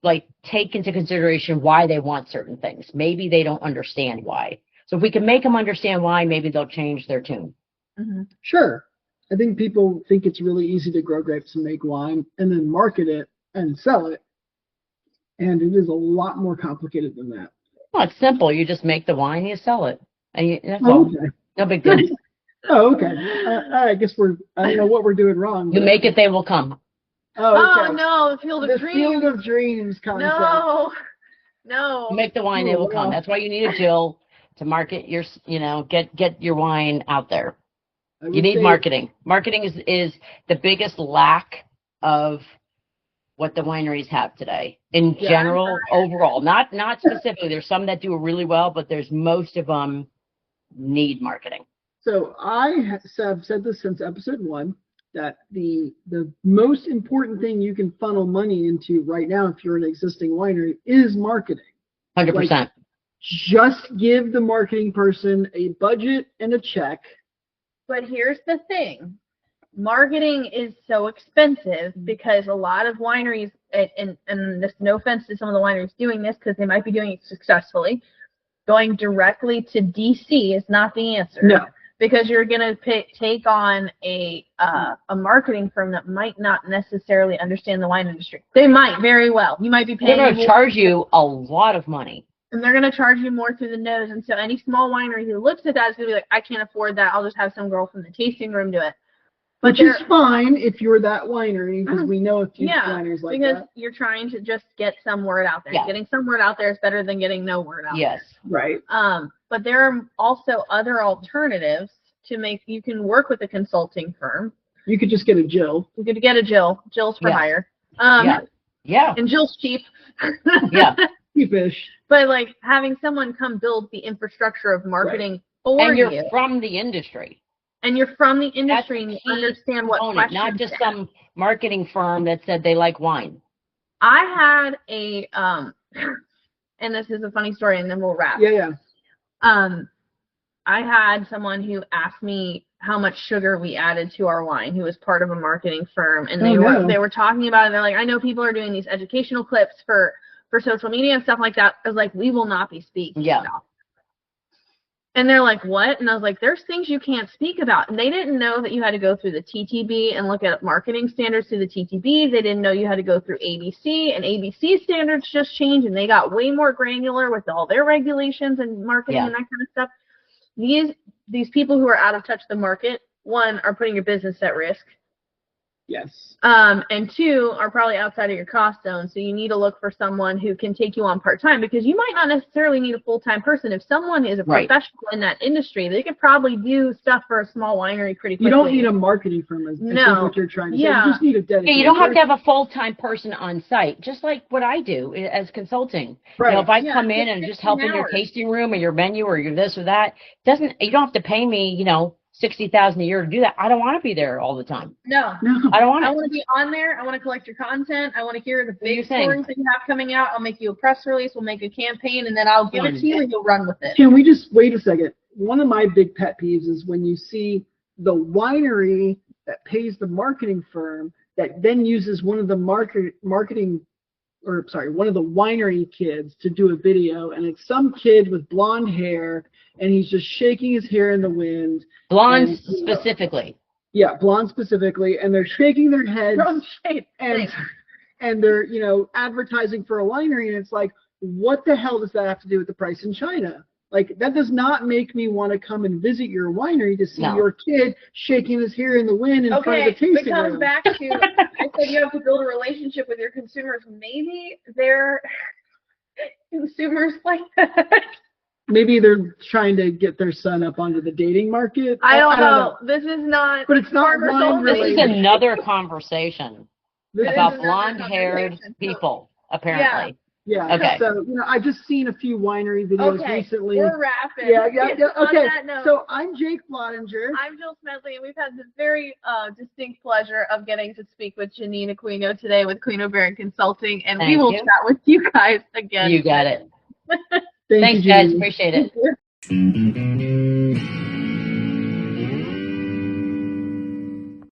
like take into consideration why they want certain things. Maybe they don't understand why. So if we can make them understand why, maybe they'll change their tune. Mm-hmm. Sure. I think people think it's really easy to grow grapes and make wine and then market it and sell it. And it is a lot more complicated than that. Well, it's simple. You just make the wine, you sell it. And that's all. Okay. No big deal. Oh, okay. I guess I don't know what we're doing wrong. You make it, they will come. Oh, okay. Oh no, the field of The dreams. Field of Dreams concept. No. You make the wine, they will come. wow. That's why you need a Jill to market your, get your wine out there. I would You need say- marketing. Marketing is the biggest lack of what the wineries have today in general, overall, not specifically. There's some that do it really well, but there's most of them need marketing. So I have said this since episode 1, that the most important thing you can funnel money into right now, if you're an existing winery, is marketing. 100%. Just give the marketing person a budget and a check. But here's the thing. Marketing is so expensive because a lot of wineries, and this, no offense to some of the wineries doing this because they might be doing it successfully, going directly to DC is not the answer. No. Because you're going to take on a marketing firm that might not necessarily understand the wine industry. They might very well. You might be paying. They're going to charge you a lot of money. And they're going to charge you more through the nose. And so any small winery who looks at that is going to be like, I can't afford that. I'll just have some girl from the tasting room do it. But Which is fine if you're that winery, because we know a few wineries like because that. you're trying to just get some word out there. Yeah. Getting some word out there is better than getting no word out Yes. Right. there. But there are also other alternatives to make. You can work with a consulting firm. You could just get a Jill. You could get a Jill. Jill's for Yeah. hire. Yeah. And Jill's cheap. Yeah. Cheapish. But like having someone come build the infrastructure of marketing for And you're you. from the industry. And you're from the industry and That's you a key understand what component, questions not just to ask. some marketing firm that said they like wine. I had a and this is a funny story and then we'll wrap. Yeah. I had someone who asked me how much sugar we added to our wine, who was part of a marketing firm, and they were talking about it. They're like, I know people are doing these educational clips for social media and stuff like that. I was like, we will not be speaking about. And they're like, what? And I was like, there's things you can't speak about. And they didn't know that you had to go through the TTB and look at marketing standards through the TTB. They didn't know you had to go through ABC, and ABC standards just changed, and they got way more granular with all their regulations and marketing and that kind of stuff. These people who are out of touch with the market, one, are putting your business at risk. Yes. And 2 are probably outside of your cost zone. So you need to look for someone who can take you on part-time, because you might not necessarily need a full-time person. If someone is a Right. professional in that industry, they could probably do stuff for a small winery pretty quickly. You don't need a marketing firm, I think what you're trying to say. Yeah. You just need a dedicated Yeah, you don't have to person. have a full-time person on site, just like what I do as consulting. Right. You know, if I Yeah, come in just and just 15 help in your hours. tasting room or your menu or your this or that, you don't have to pay me, you know, $60,000 a year to do that. I don't want to be there all the time. No. No. I don't want I it. want to be on there. I want to collect your content. I want to hear the do you big think? stories that you have coming out. I'll make you a press release. We'll make a campaign, and then I'll give it to you, and you'll run with it. Can we just wait a second? One of my big pet peeves is when you see the winery that pays the marketing firm that then uses one of the one of the winery kids to do a video, and it's some kid with blonde hair, and he's just shaking his hair in the wind. Blondes And, specifically. Yeah, blonde specifically, and they're shaking their heads Wrong shade. and they're, you know, advertising for a winery, and it's like, what the hell does that have to do with the price in China? Like, that does not make me want to come and visit your winery to see No. your kid shaking his hair in the wind in front of the Okay, tasting it comes room. back to, I said you have to build a relationship with your consumers. Maybe they're consumers like that. Maybe they're trying to get their son up onto the dating market. I don't know. This is not. But it's not farmer wine sold. This is related. another conversation This about is another blonde-haired conversation. people, apparently. Yeah. Okay. So, you know, I've just seen a few winery videos Okay, recently. we're wrapping. Yeah. On Okay. that note, So I'm Jake Blottinger. I'm Jill Smedley, and we've had the very distinct pleasure of getting to speak with Janine Aquino today with Aquino Baron Consulting, and we Thank will you. chat with you guys again. You got it. Thank Thanks, you, guys. Janine. Appreciate it.